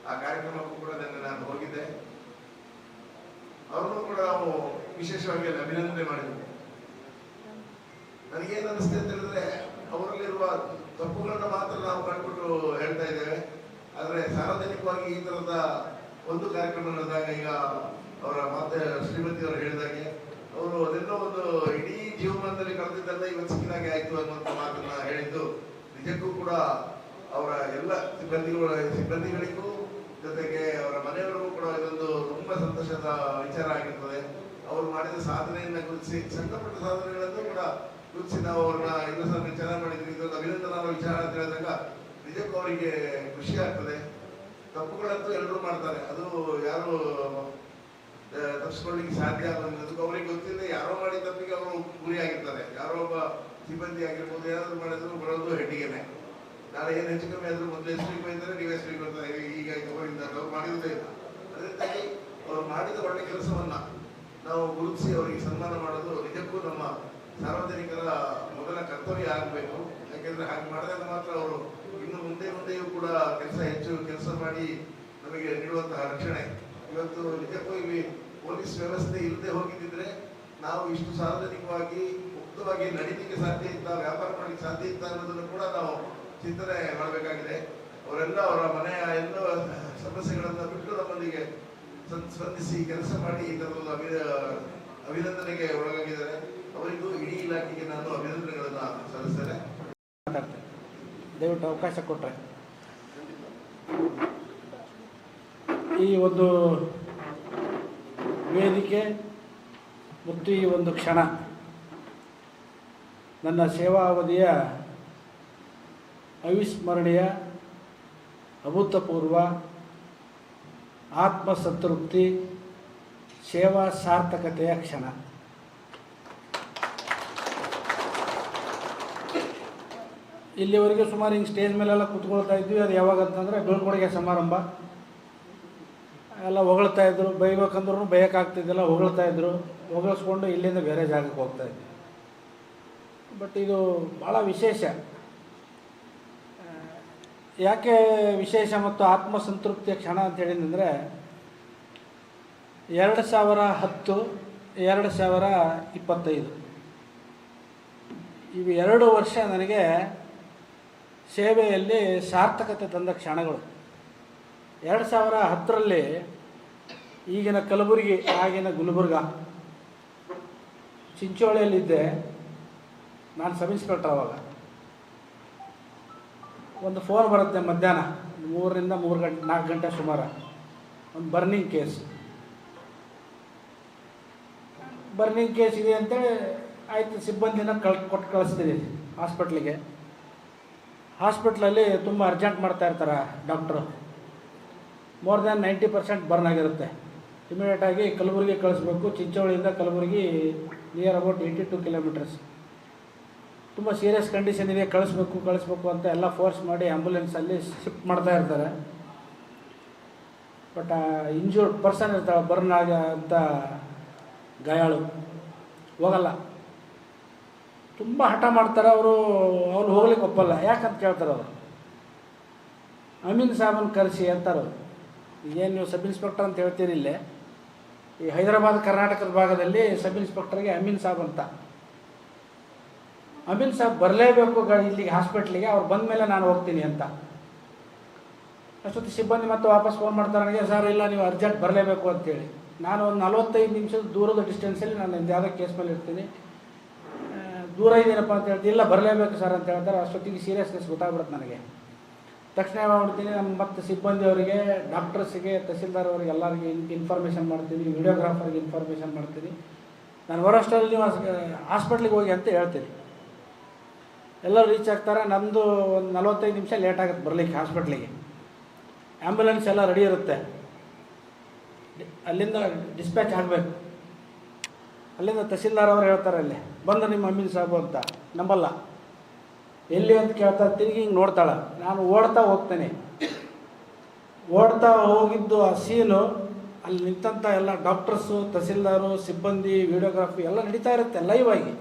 ಆ ಕಾರ್ಯಕ್ರಮಕ್ಕೂ ಕೂಡ ನಿನ್ನೆ ನಾನು ಹೋಗಿದ್ದೆ. ಅವರನ್ನು ಕೂಡ ನಾವು ವಿಶೇಷವಾಗಿ ಅಭಿನಂದನೆ ಮಾಡಿದ್ದೇವೆ. ನನಗೇನು ಅನಿಸ್ತದೆ ಅಂತ ಹೇಳಿದ್ರೆ, ಅವರಲ್ಲಿರುವ ತಪ್ಪುಗಳನ್ನ ಮಾತ್ರ ನಾವು ಕಂಡುಬಿಟ್ಟು ಹೇಳ್ತಾ ಇದ್ದೇವೆ. ಆದರೆ ಸಾರ್ವಜನಿಕವಾಗಿ ಈ ತರದ ಒಂದು ಕಾರ್ಯಕ್ರಮ ನಡೆದಾಗ, ಈಗ ಅವರ ಮಾತೆ ಶ್ರೀಮತಿ ಅವರು ಹೇಳಿದಾಗೆ, ಅವರು ಅದೆಲ್ಲೋ ಒಂದು ಇಡೀ ಜೀವಮಾನದಲ್ಲಿ ಕಳೆದಿದ್ದೆಲ್ಲ ಇವತ್ತು ಸಿಕ್ಕಿದಾಗೆ ಆಯ್ತು ಅನ್ನುವಂಥ ಮಾತನ್ನ ಹೇಳಿದ್ದು ನಿಜಕ್ಕೂ ಕೂಡ ಅವರ ಎಲ್ಲ ಸಿಬ್ಬಂದಿಗಳಿಗೂ ಜೊತೆಗೆ ಅವರ ಮನೆಯವರಿಗೂ ಕೂಡ ಇದೊಂದು ತುಂಬಾ ಸಂತೋಷದ ವಿಚಾರ ಆಗಿರ್ತದೆ. ಅವರು ಮಾಡಿದ ಸಾಧನೆಯನ್ನ ಗುರುತಿಸಿ, ಸಣ್ಣಪುಟ್ಟ ಸಾಧನೆಗಳನ್ನು ಕೂಡ ಗುರುತಿಸಿ ನಾವು ಅವ್ರನ್ನ ಇದು ಚೆನ್ನಾಗಿ ಮಾಡಿದ್ವಿ, ಇದೊಂದು ಅಭಿನಂದನಾ ವಿಚಾರ ಅಂತ ಹೇಳಿದಾಗ ನಿಜಕ್ಕೂ ಅವರಿಗೆ ಖುಷಿ ಆಗ್ತದೆ. ತಪ್ಪುಗಳಂತೂ ಎಲ್ಲರೂ ಮಾಡ್ತಾರೆ, ಅದು ಯಾರು ತಪ್ಪಿಸ್ಕೊಳ್ಳಿಕ್ಕೆ ಸಾಧ್ಯ ಅನ್ನೋದಕ್ಕೆ ಅವರಿಗೆ ಗೊತ್ತಿಲ್ಲ. ಯಾರೋ ಮಾಡಿದ ತಪ್ಪಿಗೆ ಅವರು ಗುರಿಯಾಗಿರ್ತಾರೆ. ಯಾರೋ ಒಬ್ಬ ಸಿಬ್ಬಂದಿ ಆಗಿರ್ಬೋದು, ಏನಾದ್ರು ಮಾಡಿದ್ರು ಬರೋದು ಹೆಡ್ಡಿಗೆನೆ. ನಾಳೆ ಏನು ಹೆಚ್ಚು ಕಮ್ಮಿ ಆದ್ರೂ ಮೊದಲು ಎಸ್ಟಿಗೆ ಬೈತಾರೆ, ನೀವು ಎಸ್ಟಿಗೆ ಬರ್ತಾರೆ, ಈಗ ಅವರಿಂದ ಅವ್ರು ಮಾಡಿರೋದೇ ಇಲ್ಲ. ಅದರಿಂದಾಗಿ ಅವ್ರು ಮಾಡಿದ ಒಳ್ಳೆ ಕೆಲಸವನ್ನ ನಾವು ಗುರುತಿಸಿ ಅವರಿಗೆ ಸನ್ಮಾನ ಮಾಡೋದು ನಿಜಕ್ಕೂ ನಮ್ಮ ಸಾರ್ವಜನಿಕರ ಮೊದಲ ಕರ್ತವ್ಯ ಆಗಬೇಕು. ಯಾಕೆಂದ್ರೆ ಹಾಗೆ ಮಾಡಿದಾಗ ಮಾತ್ರ ಅವರು ಇನ್ನು ಮುಂದೆಯೂ ಕೂಡ ಹೆಚ್ಚು ಕೆಲಸ ಮಾಡಿ ನಮಗೆ ನೀಡುವಂತಹ ರಕ್ಷಣೆ. ಇವತ್ತು ನಿಜಕ್ಕೂ ಈ ಪೊಲೀಸ್ ವ್ಯವಸ್ಥೆ ಇಲ್ಲದೆ ಹೋಗಿದ್ದಿದ್ರೆ ನಾವು ಇಷ್ಟು ಸಾರ್ವಜನಿಕವಾಗಿ ಮುಕ್ತವಾಗಿ ನಡೀಲಿಕ್ಕೆ ಸಾಧ್ಯ ಇತ್ತ, ವ್ಯಾಪಾರ ಮಾಡಲಿಕ್ಕೆ ಸಾಧ್ಯ ಇತ್ತ ಅನ್ನೋದನ್ನು ಕೂಡ ನಾವು ಚಿಂತನೆ ಮಾಡಬೇಕಾಗಿದೆ. ಅವರೆಲ್ಲ ಅವರ ಮನೆಯ ಎಲ್ಲ ಸಮಸ್ಯೆಗಳನ್ನು ಬಿಟ್ಟು ನಮ್ಮೊಂದಿಗೆ ಸ್ಪಂದಿಸಿ ಕೆಲಸ ಮಾಡಿ ಈ ತರದ ಅಭಿನಂದನೆಗೆ ಒಳಗಾಗಿದ್ದಾರೆ. ಅವರಿಗೂ ಇಡೀ ಇಲಾಖೆಗೆ ನಾನು ಅಭಿನಂದನೆಗಳನ್ನ ಸಲ್ಲಿಸ್ತೇನೆ. ದಯವಿಟ್ಟು ಅವಕಾಶ ಕೊಟ್ಟರೆ ಈ ಒಂದು ವೇದಿಕೆ ಮತ್ತು ಈ ಒಂದು ಕ್ಷಣ ನನ್ನ ಸೇವಾ ಅವಧಿಯ ಅವಿಸ್ಮರಣೀಯ, ಅಭೂತಪೂರ್ವ, ಆತ್ಮಸಂತೃಪ್ತಿ, ಸೇವಾ ಸಾರ್ಥಕತೆಯ ಕ್ಷಣ. ಇಲ್ಲಿವರೆಗೆ ಸುಮಾರು ಹಿಂಗೆ ಸ್ಟೇಜ್ ಮೇಲೆಲ್ಲ ಕೂತ್ಕೊಳ್ತಾ ಇದ್ವಿ. ಅದು ಯಾವಾಗ ಅಂತಂದರೆ ಬೀಳ್ಕೊಡುಗೆ ಸಮಾರಂಭ ಎಲ್ಲ ಹೊಗಳ್ತಾ ಇದ್ರು, ಬೈಬೇಕಂದ್ರೂ ಬೈಯೋಕ್ಕಾಗ್ತಿದ್ದಿಲ್ಲ, ಹೊಗಳ್ತಾ ಇದ್ರು. ಹೊಗಳಿಸ್ಕೊಂಡು ಇಲ್ಲಿಂದ ಬೇರೆ ಜಾಗಕ್ಕೆ ಹೋಗ್ತಾ ಇದ್ವಿ. ಬಟ್ ಇದು ಭಾಳ ವಿಶೇಷ. ಯಾಕೆ ವಿಶೇಷ ಮತ್ತು ಆತ್ಮಸಂತೃಪ್ತಿಯ ಕ್ಷಣ ಅಂತ ಹೇಳಿದಂದರೆ, 2010, 2025 ಇವು 2 ವರ್ಷ ನನಗೆ ಸೇವೆಯಲ್ಲಿ ಸಾರ್ಥಕತೆ ತಂದ ಕ್ಷಣಗಳು. 2010ರಲ್ಲಿ ಈಗಿನ ಕಲಬುರಗಿ, ಆಗಿನ ಗುಲ್ಬರ್ಗ, ಚಿಂಚೋಳಿಯಲ್ಲಿದ್ದೆ ನಾನು, ಸಬ್ ಇನ್ಸ್ಪೆಕ್ಟರ್. ಆವಾಗ ಒಂದು ಫೋನ್ ಬರುತ್ತೆ ಮಧ್ಯಾಹ್ನ 3ರಿಂದ 4 ಗಂಟೆ ಸುಮಾರು, ಒಂದು ಬರ್ನಿಂಗ್ ಕೇಸ್ ಇದೆ ಅಂತೇಳಿ ಆಯಿತು. ಸಿಬ್ಬಂದಿನ ಕೊಟ್ಟು ಕಳಿಸ್ತೀನಿ ಹಾಸ್ಪಿಟ್ಲಿಗೆ. ಹಾಸ್ಪಿಟ್ಲಲ್ಲಿ ತುಂಬ ಅರ್ಜೆಂಟ್ ಮಾಡ್ತಾ ಇರ್ತಾರೆ ಡಾಕ್ಟ್ರು. ಮೋರ್ ದ್ಯಾನ್ 90% ಬರ್ನ್ ಆಗಿರುತ್ತೆ. ಇಮಿಡಿಯೇಟಾಗಿ ಕಲಬುರಗಿ ಕಳಿಸ್ಬೇಕು. ಚಿಂಚೋಳಿಯಿಂದ ಕಲಬುರಗಿ ನಿಯರ್ ಅಬೌಟ್ 82 ಕಿಲೋಮೀಟರ್ಸ್. ತುಂಬ ಸೀರಿಯಸ್ ಕಂಡೀಷನ್ ಇದೆ, ಕಳಿಸ್ಬೇಕು ಅಂತ ಎಲ್ಲ ಫೋರ್ಸ್ ಮಾಡಿ ಆ್ಯಂಬುಲೆನ್ಸಲ್ಲಿ ಶಿಫ್ಟ್ ಮಾಡ್ತಾ ಇರ್ತಾರೆ. ಬಟ್ ಇಂಜೂರ್ಡ್ ಪರ್ಸನ್ ಇರ್ತಾಳೆ, ಬರ್ನ್ ಅಂತ ಗಾಯಾಳು, ಹೋಗಲ್ಲ. ತುಂಬ ಹಠ ಮಾಡ್ತಾರೆ ಅವರು ಹೋಗ್ಲಿಕ್ಕೆ ಒಪ್ಪಲ್ಲ. ಯಾಕಂತ ಕೇಳ್ತಾರೆ ಅವರು. ಅಮೀನ್ ಸಾಬನ್ನು ಕರೆಸಿ ಅಂತಾರೆ. ಏನು ನೀವು ಸಬ್ ಇನ್ಸ್ಪೆಕ್ಟರ್ ಅಂತ ಹೇಳ್ತೀರಿ, ಇಲ್ಲೇ ಈ ಹೈದರಾಬಾದ್ ಕರ್ನಾಟಕದ ಭಾಗದಲ್ಲಿ ಸಬ್ ಇನ್ಸ್ಪೆಕ್ಟರ್ಗೆ ಅಮೀನ್ ಸಾಬ್ ಅಂತ. ಅಮೀನ್ ಸಾಬ್ ಬರಲೇಬೇಕು ಇಲ್ಲಿಗೆ ಹಾಸ್ಪಿಟ್ಲಿಗೆ, ಅವ್ರು ಬಂದ ಮೇಲೆ ನಾನು ಹೋಗ್ತೀನಿ ಅಂತ. ಅಷ್ಟೊತ್ತು ಸಿಬ್ಬಂದಿ ಮತ್ತೆ ವಾಪಸ್ ಫೋನ್ ಮಾಡ್ತಾರೆ ನನಗೆ, ಸರ್ ಇಲ್ಲ ನೀವು ಅರ್ಜೆಂಟ್ ಬರಲೇಬೇಕು ಅಂತೇಳಿ. ನಾನು ಒಂದು 45 ನಿಮಿಷದ ದೂರದ ಡಿಸ್ಟೆನ್ಸಲ್ಲಿ ನಾನು ಯಾವುದೋ ಕೇಸ್ ಮೇಲೆ ಇರ್ತೀನಿ, ದೂರ ಇದ್ದೀನಪ್ಪ ಅಂತ ಹೇಳ್ತೀನಿ. ಇಲ್ಲ ಬರಲೇಬೇಕು ಸರ್ ಅಂತ ಹೇಳ್ತಾರೆ. ಅಷ್ಟೊತ್ತಿಗೆ ಸೀರಿಯಸ್ನೆಸ್ ಗೊತ್ತಾಗ್ಬಿಡುತ್ತೆ ನನಗೆ. ತಕ್ಷಣ ಮಾಡ್ತೀನಿ, ನಮ್ಮ ಮತ್ತು ಸಿಬ್ಬಂದಿಯವರಿಗೆ, ಡಾಕ್ಟರ್ಸಿಗೆ, ತಹಸೀಲ್ದಾರ್ ಅವರಿಗೆ ಎಲ್ಲರಿಗೆ ಇನ್ಫಾರ್ಮೇಷನ್ ಮಾಡ್ತೀನಿ, ವಿಡಿಯೋಗ್ರಾಫರ್ಗೆ ಇನ್ಫಾರ್ಮೇಷನ್ ಮಾಡ್ತೀನಿ. ನಾನು ಬರೋಷ್ಟರಲ್ಲಿ ನೀವು ಹಾಸ್ಪಿಟ್ಲಿಗೆ ಹೋಗಿ ಅಂತ ಹೇಳ್ತೀನಿ. ಎಲ್ಲರೂ ರೀಚ್ ಆಗ್ತಾರೆ. ನಮ್ಮದು ಒಂದು 45 ನಿಮಿಷ ಲೇಟ್ ಆಗುತ್ತೆ ಬರಲಿಕ್ಕೆ ಹಾಸ್ಪಿಟ್ಲಿಗೆ. ಆ್ಯಂಬುಲೆನ್ಸ್ ಎಲ್ಲ ರೆಡಿ ಇರುತ್ತೆ, ಅಲ್ಲಿಂದ ಡಿಸ್ಪ್ಯಾಚ್ ಆಗಬೇಕು. ಅಲ್ಲಿಂದ ತಹಸೀಲ್ದಾರ್ ಅವರು ಹೇಳ್ತಾರೆ ಅಲ್ಲಿ ಬಂದು ನಿಮ್ಮ ಅಮೀನ್ ಸಾಹೇಬು ಅಂತ, ನಂಬಲ್ಲ. ಎಲ್ಲಿ ಅಂತ ಕೇಳ್ತಾ ತಿರುಗಿ ಹಿಂಗೆ ನೋಡ್ತಾಳೆ. ನಾನು ಓಡ್ತಾ ಹೋಗ್ತೇನೆ. ಓಡ್ತಾ ಹೋಗಿದ್ದು ಆ ಸೀನು ಅಲ್ಲಿ ನಿಂತಂಥ ಎಲ್ಲ ಡಾಕ್ಟರ್ಸು, ತಹಸೀಲ್ದಾರು, ಸಿಬ್ಬಂದಿ, ವಿಡಿಯೋಗ್ರಾಫಿ ಎಲ್ಲ ನಡೀತಾ ಇರುತ್ತೆ ಲೈವ್ ಆಗಿ.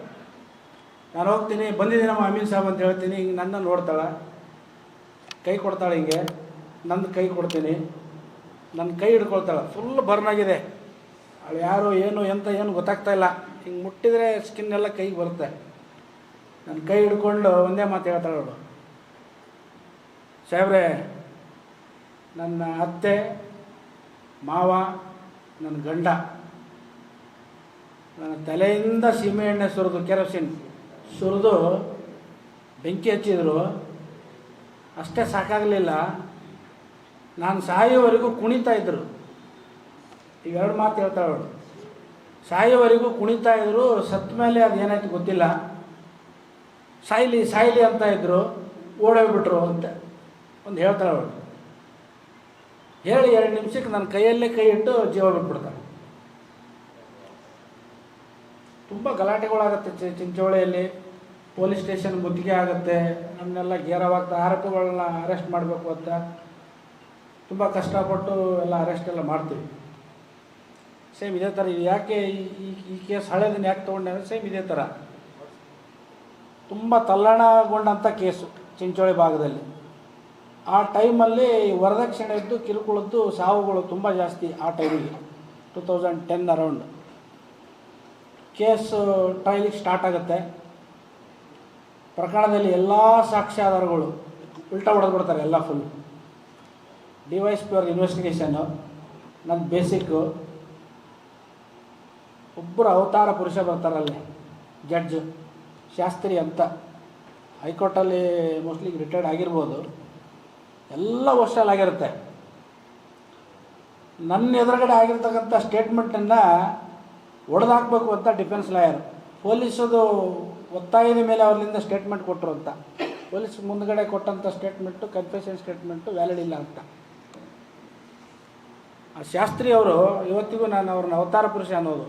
ನಾನು ಹೋಗ್ತೀನಿ, ಬಂದಿದ್ದೀನಿ ನಮ್ಮ ಅಮೀನ್ ಸಾಹೇಬ್ ಅಂತ ಹೇಳ್ತೀನಿ. ಹಿಂಗೆ ನನ್ನ ನೋಡ್ತಾಳೆ, ಕೈ ಕೊಡ್ತಾಳೆ, ಹಿಂಗೆ ನಂದು ಕೈ ಕೊಡ್ತೀನಿ, ನನ್ನ ಕೈ ಹಿಡ್ಕೊಳ್ತಾಳೆ. ಫುಲ್ ಬರ್ನ್ ಆಗಿದೆ, ಅವಳು ಯಾರು ಏನು ಎಂತ ಏನು ಗೊತ್ತಾಗ್ತಾ ಇಲ್ಲ. ಹಿಂಗೆ ಮುಟ್ಟಿದರೆ ಸ್ಕಿನ್ ಎಲ್ಲ ಕೈಗೆ ಬರುತ್ತೆ. ನನ್ನ ಕೈ ಹಿಡ್ಕೊಂಡು ಒಂದೇ ಮಾತು ಹೇಳ್ತಾಳೆ ಅವಳು, ಸಾಹೇಬ್ರೆ, ನನ್ನ ಅತ್ತೆ, ಮಾವ, ನನ್ನ ಗಂಡ ನನ್ನ ತಲೆಯಿಂದ ಸೀಮೆ ಎಣ್ಣೆ ಸುರಿದು, ಕೆರೋಸಿನ್ ಸುರಿದು ಬೆಂಕಿ ಹಚ್ಚಿದ್ರು. ಅಷ್ಟೇ ಸಾಕಾಗಲಿಲ್ಲ, ನಾನು ಸಾಯೋವರೆಗೂ ಕುಣಿತಾ ಇದ್ದರು. ಇವೆರಡು ಮಾತು ಹೇಳ್ತಾಳೆ ಅವಳು. ಸಾಯೋವರೆಗೂ ಕುಣಿತಾ ಇದ್ದರು, ಸತ್ತ ಮೇಲೆ ಅದು ಏನಾಯ್ತು ಗೊತ್ತಿಲ್ಲ. ಸಾಯ್ಲಿ ಸಾಯ್ಲಿ ಅಂತ ಇದ್ದರು, ಓಡೋಗ್ಬಿಟ್ರು ಅಂತ ಒಂದು ಹೇಳ್ತಾಳೆ ಅವಳು. ಹೇಳಿ 2 ನಿಮಿಷಕ್ಕೆ ನನ್ನ ಕೈಯಲ್ಲೇ ಕೈ ಇಟ್ಟು ಜೀವ ಬಿಟ್ಬಿಡ್ತಾಳೆ. ತುಂಬ ಗಲಾಟೆಗಳಾಗುತ್ತೆ ಚಿಂಚೋಳಿಯಲ್ಲಿ. ಪೊಲೀಸ್ ಸ್ಟೇಷನ್ ಮುತ್ತಿಗೆ ಆಗುತ್ತೆ, ನಮ್ಮನ್ನೆಲ್ಲ ಗೇರವಾಗ್ತಾ ಆರೋಪಿಗಳನ್ನ ಅರೆಸ್ಟ್ ಮಾಡಬೇಕು ಅಂತ ತುಂಬ ಕಷ್ಟಪಟ್ಟು ಎಲ್ಲ ಅರೆಸ್ಟ್ ಎಲ್ಲ ಮಾಡ್ತೀವಿ. ಸೇಮ್ ಇದೇ ಥರ. ಇದು ಯಾಕೆ ಈ ಕೇಸ್ ಹಳೇದನ್ನ ಯಾಕೆ ತೊಗೊಂಡೆ ಅಂದರೆ ಸೇಮ್ ಇದೇ ಥರ ತುಂಬ ತಲ್ಲಣಗೊಂಡಂಥ ಕೇಸು ಚಿಂಚೋಳಿ ಭಾಗದಲ್ಲಿ. ಆ ಟೈಮಲ್ಲಿ ವರದಕ್ಷಿಣೆದ್ದು ಕಿರುಕುಳದ್ದು ಸಾವುಗಳು ತುಂಬ ಜಾಸ್ತಿ. ಆ ಟೈಮಿಗೆ 2010 ಅರೌಂಡ್ ಕೇಸು ಟ್ರಯಲಿಗೆ ಸ್ಟಾರ್ಟ್ ಆಗುತ್ತೆ. ಪ್ರಕರಣದಲ್ಲಿ ಎಲ್ಲ ಸಾಕ್ಷ್ಯಾಧಾರಗಳು ಉಲ್ಟಾ ಹೊಡೆದ್ಬಿಡ್ತಾರೆ ಎಲ್ಲ ಫುಲ್. DYSP ಅವ್ರ ಇನ್ವೆಸ್ಟಿಗೇಷನ್ನು, ನನ್ನ ಬೇಸಿಕ್ಕು. ಒಬ್ಬರು ಅವತಾರ ಪುರುಷ ಬರ್ತಾರಲ್ಲಿ, ಜಡ್ಜ್ ಶಾಸ್ತ್ರಿ ಅಂತ, ಹೈಕೋರ್ಟಲ್ಲಿ ಮೋಸ್ಟ್ಲಿ ರಿಟೈರ್ಡ್ ಆಗಿರ್ಬೋದು, ಎಲ್ಲ ವರ್ಷಲ್ಲಿ ಆಗಿರುತ್ತೆ. ನನ್ನ ಎದುರುಗಡೆ ಆಗಿರ್ತಕ್ಕಂಥ ಸ್ಟೇಟ್ಮೆಂಟನ್ನು ಒಡೆದಾಕಬೇಕು ಅಂತ ಡಿಫೆನ್ಸ್ ಲಾಯರ್, ಪೊಲೀಸದು ಒತ್ತಾಯದ ಮೇಲೆ ಅವರಿಂದ ಸ್ಟೇಟ್ಮೆಂಟ್ ಕೊಟ್ಟರು ಅಂತ. ಪೊಲೀಸ್ ಮುಂದುಗಡೆ ಕೊಟ್ಟಂಥ ಸ್ಟೇಟ್ಮೆಂಟು ಕನ್ಫೆಷನ್ ಸ್ಟೇಟ್ಮೆಂಟು ವ್ಯಾಲಿಡ್ ಇಲ್ಲ ಅಂತ. ಆ ಶಾಸ್ತ್ರಿ ಅವರು ಇವತ್ತಿಗೂ ನಾನು ಅವ್ರನ್ನ ಅವತಾರ ಪುರುಷ ಅನ್ನೋದು.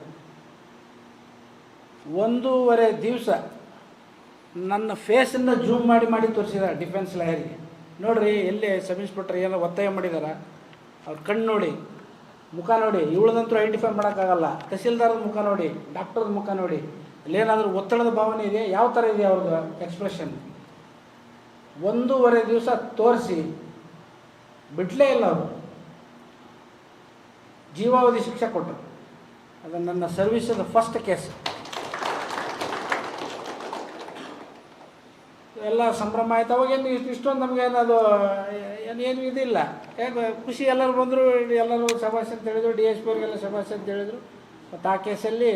1.5 ದಿವಸ ನನ್ನ ಫೇಸನ್ನು ಜೂಮ್ ಮಾಡಿ ತೋರಿಸಿದ ಡಿಫೆನ್ಸ್ ಲಾಯರಿಗೆ. ನೋಡಿರಿ ಎಲ್ಲಿ ಸಬ್ ಇನ್ಸ್ಪೆಕ್ಟರ್ ಏನೋ ಒತ್ತಾಯ ಮಾಡಿದಾರ, ಅವ್ರ ಕಣ್ಣು ನೋಡಿ, ಮುಖ ನೋಡಿ, ಇವಳದಂತೂ ಐಡೆಂಟಿಫೈ ಮಾಡೋಕ್ಕಾಗಲ್ಲ. ತಹಸೀಲ್ದಾರದ ಮುಖ ನೋಡಿ, ಡಾಕ್ಟರ್ದ ಮುಖ ನೋಡಿ, ಅಲ್ಲೇನಾದರೂ ಒತ್ತಡದ ಭಾವನೆ ಇದೆ, ಯಾವ ಥರ ಇದೆ ಅವ್ರದ್ದು ಎಕ್ಸ್ಪ್ರೆಷನ್. 1.5 ದಿವಸ ತೋರಿಸಿ ಬಿಡಲೇ ಇಲ್ಲ ಅವರು. ಜೀವಾವಧಿ ಶಿಕ್ಷೆ ಕೊಟ್ಟರು. ಅದು ನನ್ನ ಸರ್ವಿಸದ ಫಸ್ಟ್ ಕೇಸ್. ಎಲ್ಲ ಸಂಭ್ರಮ ಆಯ್ತು. ಅವಾಗೇನು ಇಷ್ಟೊಂದು ನಮಗೇನದು ಏನು ಇದಿಲ್ಲ. ಯಾಕೆ ಖುಷಿ, ಎಲ್ಲರೂ ಬಂದರು, ಎಲ್ಲರೂ ಶಬಾಷ್ ಅಂತ ಹೇಳಿದ್ರು. DSP ಅವ್ರಿಗೆಲ್ಲ ಶಬಾಷ್ ಅಂತ ಹೇಳಿದರು. ಮತ್ತು ಆ ಕೇಸಲ್ಲಿ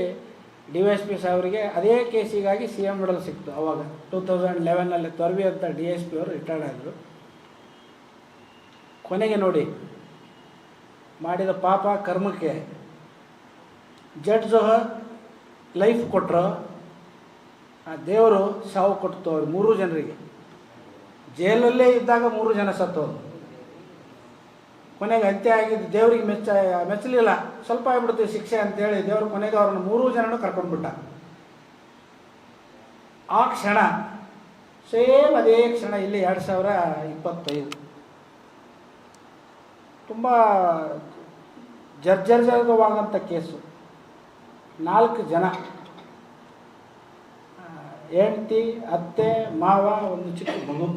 DYSP ಸಾಹೇಬರಿಗೆ ಅದೇ ಕೇಸಿಗಾಗಿ CM ಮೆಡಲ್ ಸಿಕ್ತು. ಅವಾಗ 2011 ತೊರ್ವಿ ಅಂತ DSP ಅವರು ರಿಟೈರ್ಡ್ ಆದರು. ಕೊನೆಗೆ ನೋಡಿ ಮಾಡಿದ ಪಾಪ ಕರ್ಮಕ್ಕೆ ಜಡ್ಜ್ ಲೈಫ್ ಕೊಟ್ಟರು, ಆ ದೇವರು ಸಾವು ಕೊಟ್ಟು ಅವ್ರು 3 ಜನರಿಗೆ. ಜೈಲಲ್ಲೇ ಇದ್ದಾಗ 3 ಜನ ಸತ್ತೋರು. ಕೊನೆಗೆ ಅಂತ್ಯ ಆಗಿದ್ದು ದೇವ್ರಿಗೆ ಮೆಚ್ಚಲಿಲ್ಲ, ಸ್ವಲ್ಪ ಆಗ್ಬಿಡ್ತೀವಿ ಶಿಕ್ಷೆ ಅಂತೇಳಿ ದೇವರು ಕೊನೆಗೆ ಅವ್ರನ್ನ 3 ಜನನೂ ಕರ್ಕೊಂಡ್ಬಿಟ್ಟ. ಆ ಕ್ಷಣ ಸೇಮ್ ಅದೇ ಕ್ಷಣ ಇಲ್ಲಿ 2025 ತುಂಬ ಜರ್ಜರಿತವಾದಂಥ ಕೇಸು. 4 ಜನ, ಹೆಂಡತಿ, ಅತ್ತೆ, ಮಾವ, ಒಂದು ಚಿಕ್ಕ ಮಗು.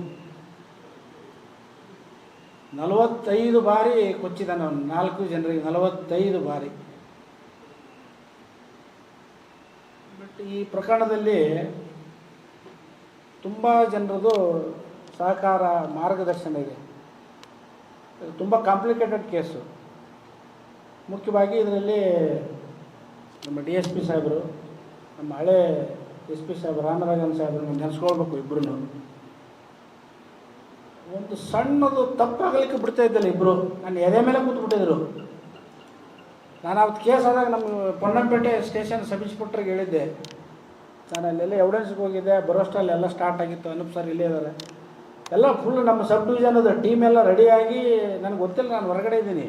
45 ಬಾರಿ ಕೊಚ್ಚಿದ್ದಾನೆ ಅವನು 4 ಜನರಿಗೆ, 45 ಬಾರಿ. ಬಟ್ ಈ ಪ್ರಕರಣದಲ್ಲಿ ತುಂಬ ಜನರದು ಸಹಕಾರ, ಮಾರ್ಗದರ್ಶನ ಇದೆ. ತುಂಬ ಕಾಂಪ್ಲಿಕೇಟೆಡ್ ಕೇಸು. ಮುಖ್ಯವಾಗಿ ಇದರಲ್ಲಿ ನಮ್ಮ DSP ಸಾಹೇಬರು, ನಮ್ಮ ಹಳೆ SP ಸಾಹೇಬರು ರಾಮರಾಜನ್ ಸಾಹೇಬರು ನೆನೆಸ್ಕೊಳ್ಬೇಕು. ಇಬ್ಬರು ಒಂದು ಸಣ್ಣದು ತಪ್ಪಾಗಲಿಕ್ಕೆ ಬಿಡ್ತಾ ಇದ್ದಲ್ಲ ಇಬ್ಬರು. ನನ್ನ ಎದೆ ಮೇಲೆ ಕೂತ್ಬಿಟ್ಟಿದ್ರು. ನಾನು ಅವತ್ತು ಕೇಸ್ ಆದಾಗ ನಮ್ಮ ಪೊನ್ನಂಪೇಟೆ ಸ್ಟೇಷನ್ ಸಬ್ ಇನ್ಸ್ಪೆಕ್ಟ್ರಿಗೆ ಹೇಳಿದ್ದೆ, ನಾನು ಅಲ್ಲೆಲ್ಲ ಎವಿಡೆನ್ಸ್ಗೆ ಹೋಗಿದ್ದೆ, ಬರೋಷ್ಟಲ್ಲಿ ಎಲ್ಲ ಸ್ಟಾರ್ಟ್ ಆಗಿತ್ತು. ಅನೂಪ್ ಸರ್ ಇಲ್ಲೇ ಇದ್ದಾರೆ, ಎಲ್ಲ ಫುಲ್ ನಮ್ಮ ಸಬ್ ಡಿವಿಷನದು ಟೀಮ್ ಎಲ್ಲ ರೆಡಿಯಾಗಿ. ನನಗೆ ಗೊತ್ತಿಲ್ಲ, ನಾನು ಹೊರಗಡೆ ಇದ್ದೀನಿ.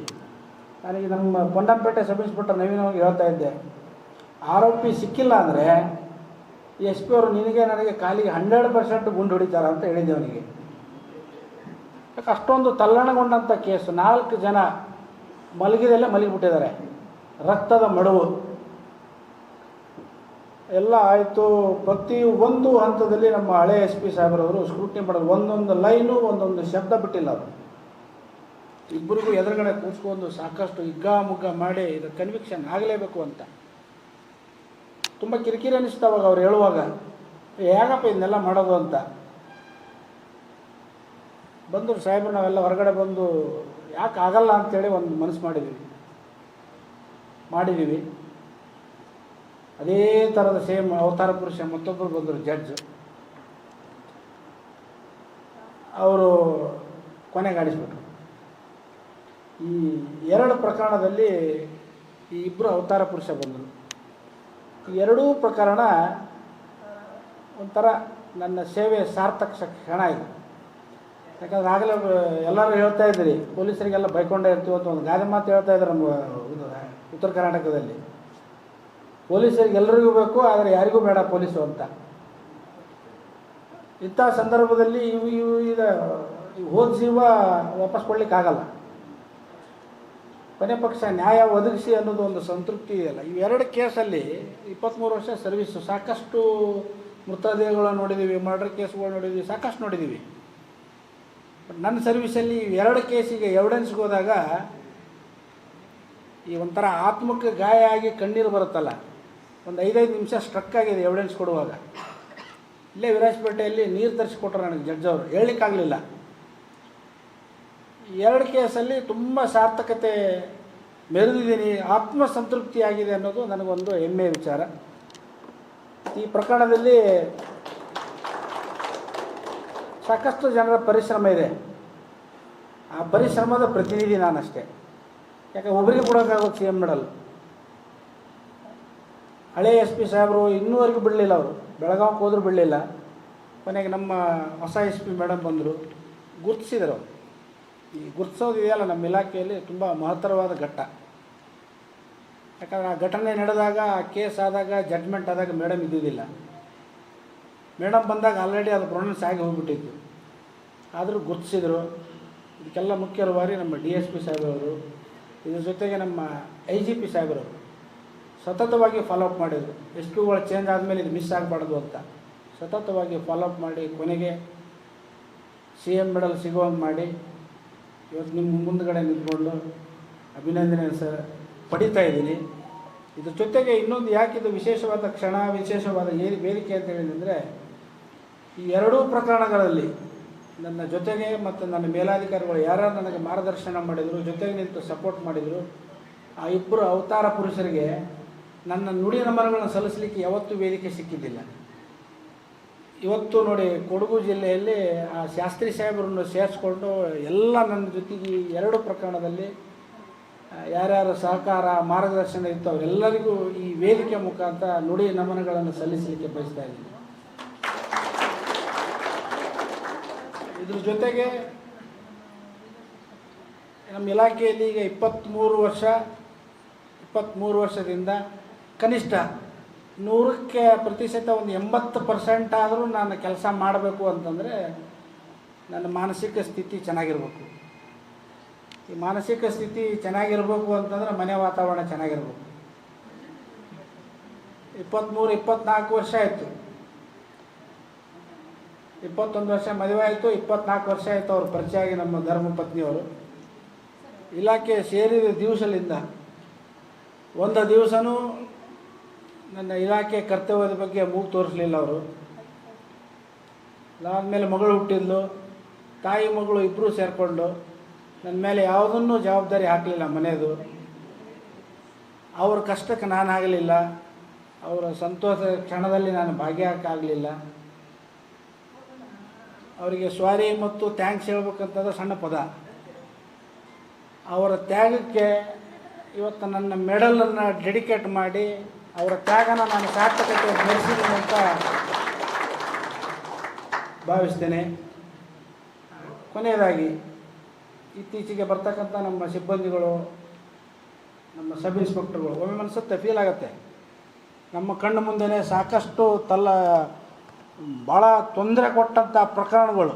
ನನಗೆ ನಮ್ಮ ಪೊನ್ನಂಪೇಟೆ ಸಬ್ ಇನ್ಸ್ಪೆಕ್ಟರ್ ನವೀನ್ ಹೋಗಿ ಹೇಳ್ತಾ ಇದ್ದೆ, ಆರೋಪಿ ಸಿಕ್ಕಿಲ್ಲ ಅಂದರೆ ಎಸ್ ಪಿ ಅವರು ನಿನಗೆ ನನಗೆ ಕಾಲಿಗೆ 100% ಗುಂಡು ಹೊಡಿತಾರ ಅಂತ ಹೇಳಿದ್ದೆ ಅವನಿಗೆ. ಯಾಕೆ ಅಷ್ಟೊಂದು ತಲ್ಲಣಗೊಂಡಂಥ ಕೇಸು. 4 ಜನ ಮಲಗಿದಲ್ಲೇ ಮಲಗಿಬಿಟ್ಟಿದ್ದಾರೆ, ರಕ್ತದ ಮಡುವು ಎಲ್ಲ ಆಯಿತು. ಪ್ರತಿ ಒಂದು ಹಂತದಲ್ಲಿ ನಮ್ಮ ಹಳೆ ಎಸ್ ಪಿ ಸಾಹೇಬರವರು ಸ್ಕ್ರೂಟ್ನಿ ಮಾಡೋದು, ಒಂದೊಂದು ಲೈನು ಒಂದೊಂದು ಶಬ್ದ ಬಿಟ್ಟಿಲ್ಲ ಅವರು. ಇಬ್ಬರಿಗೂ ಎದುರುಗಡೆ ಕೂತ್ಕೊಂಡು ಸಾಕಷ್ಟು ಹಿಗ್ಗಾಮುಗ್ಗ ಮಾಡಿ ಇದು ಕನ್ವಿಕ್ಷನ್ ಆಗಲೇಬೇಕು ಅಂತ ತುಂಬ ಕಿರಿಕಿರಿ ಅನ್ನಿಸ್ತಾವಾಗ ಅವ್ರು ಹೇಳುವಾಗ, ಹೇಗಪ್ಪ ಇದನ್ನೆಲ್ಲ ಮಾಡೋದು ಅಂತ. ಬಂದರು ಸಾಹೇಬರು, ನಾವೆಲ್ಲ ಹೊರಗಡೆ ಬಂದು ಯಾಕೆ ಆಗಲ್ಲ ಅಂಥೇಳಿ ಒಂದು ಮನಸ್ಸು ಮಾಡಿದ್ದೀವಿ. ಅದೇ ಥರದ ಸೇಮ್ ಅವತಾರ ಪುರುಷ ಮತ್ತೊಬ್ಬರು ಬಂದರು, ಜಡ್ಜ್. ಅವರು ಕೊನೆಗಾಡಿಸ್ಬಿಟ್ರು. ಈ 2 ಪ್ರಕರಣದಲ್ಲಿ ಈ ಇಬ್ಬರು ಅವತಾರ ಪುರುಷ ಬಂದರು. ಈ ಎರಡೂ ಪ್ರಕರಣ ಒಂಥರ ನನ್ನ ಸೇವೆ ಸಾರ್ಥಕ ಕ್ಷಣ ಇದು. ಯಾಕಂದ್ರೆ ಆಗಲೇ ಎಲ್ಲರೂ ಹೇಳ್ತಾ ಇದ್ದೀರಿ, ಪೊಲೀಸರಿಗೆಲ್ಲ ಬೈಕೊಂಡೇ ಇರ್ತೀವಿ ಅಂತ ಒಂದು ಗಾದೆ ಮಾತು ಹೇಳ್ತಾ ಇದ್ದಾರೆ ನಮ್ಮ ಉತ್ತರ ಕರ್ನಾಟಕದಲ್ಲಿ. ಪೊಲೀಸರಿಗೆ ಎಲ್ಲರಿಗೂ ಬೇಕು, ಆದರೆ ಯಾರಿಗೂ ಬೇಡ ಪೊಲೀಸು ಅಂತ. ಇಂಥ ಸಂದರ್ಭದಲ್ಲಿ ಹೋದ ಜೀವ ವಾಪಸ್ ಕೊಡ್ಲಿಕ್ಕಾಗಲ್ಲ. ಕೊನೆ ಪಕ್ಷ ನ್ಯಾಯ ಒದಗಿಸಿ ಅನ್ನೋದು ಒಂದು ಸಂತೃಪ್ತಿ ಇದೆಯಲ್ಲ. ಈ 2 ಕೇಸಲ್ಲಿ 23 ವರ್ಷ ಸರ್ವೀಸು, ಸಾಕಷ್ಟು ಮೃತದೇಹಗಳನ್ನು ನೋಡಿದ್ದೀವಿ, ಮರ್ಡರ್ ಕೇಸ್ಗಳು ನೋಡಿದ್ದೀವಿ, ಸಾಕಷ್ಟು ನೋಡಿದ್ದೀವಿ. ಬಟ್ ನನ್ನ ಸರ್ವೀಸಲ್ಲಿ 2 ಕೇಸಿಗೆ ಎವಿಡೆನ್ಸ್ಗೆ ಹೋದಾಗ ಈ ಒಂಥರ ಆತ್ಮಕ್ಕೆ ಗಾಯ ಆಗಿ ಕಣ್ಣೀರು ಬರುತ್ತಲ್ಲ, ಒಂದು 5 ನಿಮಿಷ ಸ್ಟ್ರಕ್ ಆಗಿದೆ ಎವಿಡೆನ್ಸ್ ಕೊಡುವಾಗ. ಇಲ್ಲೇ ವಿರಾಜಪೇಟೆಯಲ್ಲಿ ನೀರು ತರಿಸಿಕೊಟ್ರು ನನಗೆ ಜಡ್ಜ್ ಅವರು, ಹೇಳಲಿಕ್ಕಾಗಲಿಲ್ಲ. 2 ಕೇಸಲ್ಲಿ ತುಂಬ ಸಾರ್ಥಕತೆ ಮೆರೆದಿದ್ದೀನಿ, ಆತ್ಮಸಂತೃಪ್ತಿ ಆಗಿದೆ ಅನ್ನೋದು ನನಗೊಂದು ಹೆಮ್ಮೆಯ ವಿಚಾರ. ಈ ಪ್ರಕರಣದಲ್ಲಿ ಸಾಕಷ್ಟು ಜನರ ಪರಿಶ್ರಮ ಇದೆ. ಆ ಪರಿಶ್ರಮದ ಪ್ರತಿನಿಧಿ ನಾನಷ್ಟೇ. ಯಾಕೆ ಒಬ್ಬರಿಗೆ ಕೊಡೋಕ್ಕಾಗೋದು ಸಿ ಎಂ ಮೆಡಲ್. ಹಳೆ ಎಸ್ ಪಿ ಸಾಹೇಬರು ಇನ್ನೂವರೆಗೂ ಬಿಡಲಿಲ್ಲ, ಅವರು ಬೆಳಗಾವಿಗೆ ಹೋದರೂ ಬಿಡಲಿಲ್ಲ. ಕೊನೆಗೆ ನಮ್ಮ ಹೊಸ ಎಸ್ ಪಿ ಮೇಡಮ್ ಬಂದರು, ಗುರುತಿಸಿದರು. ಈ ಗುರುತಿಸೋದು ಇದೆಯಲ್ಲ ನಮ್ಮ ಇಲಾಖೆಯಲ್ಲಿ ತುಂಬ ಮಹತ್ತರವಾದ ಘಟ್ಟ. ಯಾಕಂದರೆ ಆ ಘಟನೆ ನಡೆದಾಗ, ಆ ಕೇಸ್ ಆದಾಗ, ಜಡ್ಜ್ಮೆಂಟ್ ಆದಾಗ ಮೇಡಮ್ ಇದ್ದಿದ್ದಿಲ್ಲ. ಮೇಡಮ್ ಬಂದಾಗ ಆಲ್ರೆಡಿ ಅದು ಪ್ರೊನೌನ್ಸ್ ಆಗಿ ಹೋಗ್ಬಿಟ್ಟಿತ್ತು. ಆದರೂ ಗುರುತಿಸಿದರು. ಇದಕ್ಕೆಲ್ಲ ಮುಖ್ಯ ರೂವಾರಿ ನಮ್ಮ DSP ಸಾಹೇಬರವರು, ಇದ್ರ ಜೊತೆಗೆ ನಮ್ಮ IGP ಸಾಹೇಬರವರು ಸತತವಾಗಿ ಫಾಲೋಅಪ್ ಮಾಡಿದರು. ಎಸ್ ಪಿಗಳು ಚೇಂಜ್ ಆದಮೇಲೆ ಇದು ಮಿಸ್ ಆಗಬಾರ್ದು ಅಂತ ಸತತವಾಗಿ ಫಾಲೋಅಪ್ ಮಾಡಿ ಕೊನೆಗೆ CM ಮೆಡಲ್ ಸಿಗೋಂಗೆ ಮಾಡಿ ಇವತ್ತು ನಿಮ್ಮ ಮುಂದುಗಡೆ ನಿಂತ್ಕೊಂಡು ಅಭಿನಂದನೆ ಸರ್ ಪಡಿತಾ ಇದ್ದೀನಿ. ಇದ್ರ ಜೊತೆಗೆ ಇನ್ನೊಂದು ಯಾಕಿದು ವಿಶೇಷವಾದ ಕ್ಷಣ, ವಿಶೇಷವಾದ ವೇದಿಕೆ ಅಂತ ಹೇಳಿದರೆ, ಈ 2 ಪ್ರಕರಣಗಳಲ್ಲಿ ನನ್ನ ಜೊತೆಗೆ ಮತ್ತು ನನ್ನ ಮೇಲಾಧಿಕಾರಿಗಳು ಯಾರು ನನಗೆ ಮಾರ್ಗದರ್ಶನ ಮಾಡಿದರು, ಜೊತೆಗೆ ನಿಂತು ಸಪೋರ್ಟ್ ಮಾಡಿದರು, ಆ ಇಬ್ಬರು ಅವತಾರ ಪುರುಷರಿಗೆ ನನ್ನ ನುಡಿ ನಮನಗಳನ್ನು ಸಲ್ಲಿಸಲಿಕ್ಕೆ ಯಾವತ್ತೂ ವೇದಿಕೆ ಸಿಕ್ಕಿದ್ದಿಲ್ಲ. ಇವತ್ತು ನೋಡಿ, ಕೊಡಗು ಜಿಲ್ಲೆಯಲ್ಲಿ ಆ ಶಾಸ್ತ್ರಿ ಸಾಹೇಬರನ್ನು ಸೇರಿಸ್ಕೊಂಡು ಎಲ್ಲ ನನ್ನ ಜೊತೆಗೆ 2 ಪ್ರಕರಣದಲ್ಲಿ ಯಾರ್ಯಾರ ಸಹಕಾರ ಮಾರ್ಗದರ್ಶನ ಇತ್ತು ಅವರೆಲ್ಲರಿಗೂ ಈ ವೇದಿಕೆ ಮುಖಾಂತರ ನುಡಿ ನಮನಗಳನ್ನು ಸಲ್ಲಿಸಲಿಕ್ಕೆ ಬಯಸ್ತಾ ಇದ್ದೀನಿ. ಇದ್ರ ಜೊತೆಗೆ ನಮ್ಮ ಇಲಾಖೆಯಲ್ಲಿ ಈಗ 23 ವರ್ಷದಿಂದ ಕನಿಷ್ಠ 100% ಒಂದು 80% ಆದರೂ ನಾನು ಕೆಲಸ ಮಾಡಬೇಕು ಅಂತಂದರೆ ನನ್ನ ಮಾನಸಿಕ ಸ್ಥಿತಿ ಚೆನ್ನಾಗಿರ್ಬೇಕು. ಈ ಮಾನಸಿಕ ಸ್ಥಿತಿ ಚೆನ್ನಾಗಿರ್ಬೇಕು ಅಂತಂದರೆ ಮನೆ ವಾತಾವರಣ ಚೆನ್ನಾಗಿರ್ಬೇಕು. 23-24 ವರ್ಷ ಆಯಿತು, 21 ವರ್ಷ ಮದುವೆ ಆಯಿತು, 24 ವರ್ಷ ಆಯಿತು ಅವ್ರ ಪರಿಚಯ ಆಗಿ ನಮ್ಮ ಧರ್ಮಪತ್ನಿಯವರು. ಇಲಾಖೆ ಸೇರಿದ ದಿವಸದಿಂದ ಒಂದು ದಿವಸನೂ ನನ್ನ ಇಲಾಖೆ ಕರ್ತವ್ಯದ ಬಗ್ಗೆ ಮೂಗು ತೋರಿಸಲಿಲ್ಲ ಅವರು. ಅದಾದಮೇಲೆ ಮಗಳು ಹುಟ್ಟಿದ್ಲು, ತಾಯಿ ಮಗಳು ಇಬ್ಬರೂ ಸೇರಿಕೊಂಡು ನನ್ನ ಮೇಲೆ ಯಾವುದನ್ನೂ ಜವಾಬ್ದಾರಿ ಹಾಕಲಿಲ್ಲ ಮನೆಯದು. ಅವ್ರ ಕಷ್ಟಕ್ಕೆ ನಾನು ಆಗಲಿಲ್ಲ, ಅವರ ಸಂತೋಷ ಕ್ಷಣದಲ್ಲಿ ನಾನು ಭಾಗಿಯಾಗಲಿಲ್ಲ. ಅವರಿಗೆ ಸ್ವಾರಿ ಮತ್ತು ಥ್ಯಾಂಕ್ಸ್ ಹೇಳ್ಬೇಕಂತಂದ್ರೆ ಸಣ್ಣ ಪದ. ಅವರ ತ್ಯಾಗಕ್ಕೆ ಇವತ್ತು ನನ್ನ ಮೆಡಲನ್ನು ಡೆಡಿಕೇಟ್ ಮಾಡಿ ಅವರ ತ್ಯಾಗನ ನಾನು ಸಾರ್ಥಕತೆ ಮೆರೆಸಿದ್ದೀನಿ ಅಂತ ಭಾವಿಸ್ತೇನೆ. ಕೊನೆಯದಾಗಿ ಇತ್ತೀಚೆಗೆ ಬರ್ತಕ್ಕಂಥ ನಮ್ಮ ಸಿಬ್ಬಂದಿಗಳು, ನಮ್ಮ ಸಬ್ ಇನ್ಸ್ಪೆಕ್ಟರ್ಗಳು ಒಮ್ಮೆ ಮನಸ್ಸುತ್ತೆ, ಫೀಲ್ ಆಗುತ್ತೆ. ನಮ್ಮ ಕಣ್ಣು ಮುಂದೆನೇ ಸಾಕಷ್ಟು ಭಾಳ ತೊಂದರೆ ಕೊಟ್ಟಂಥ ಪ್ರಕರಣಗಳು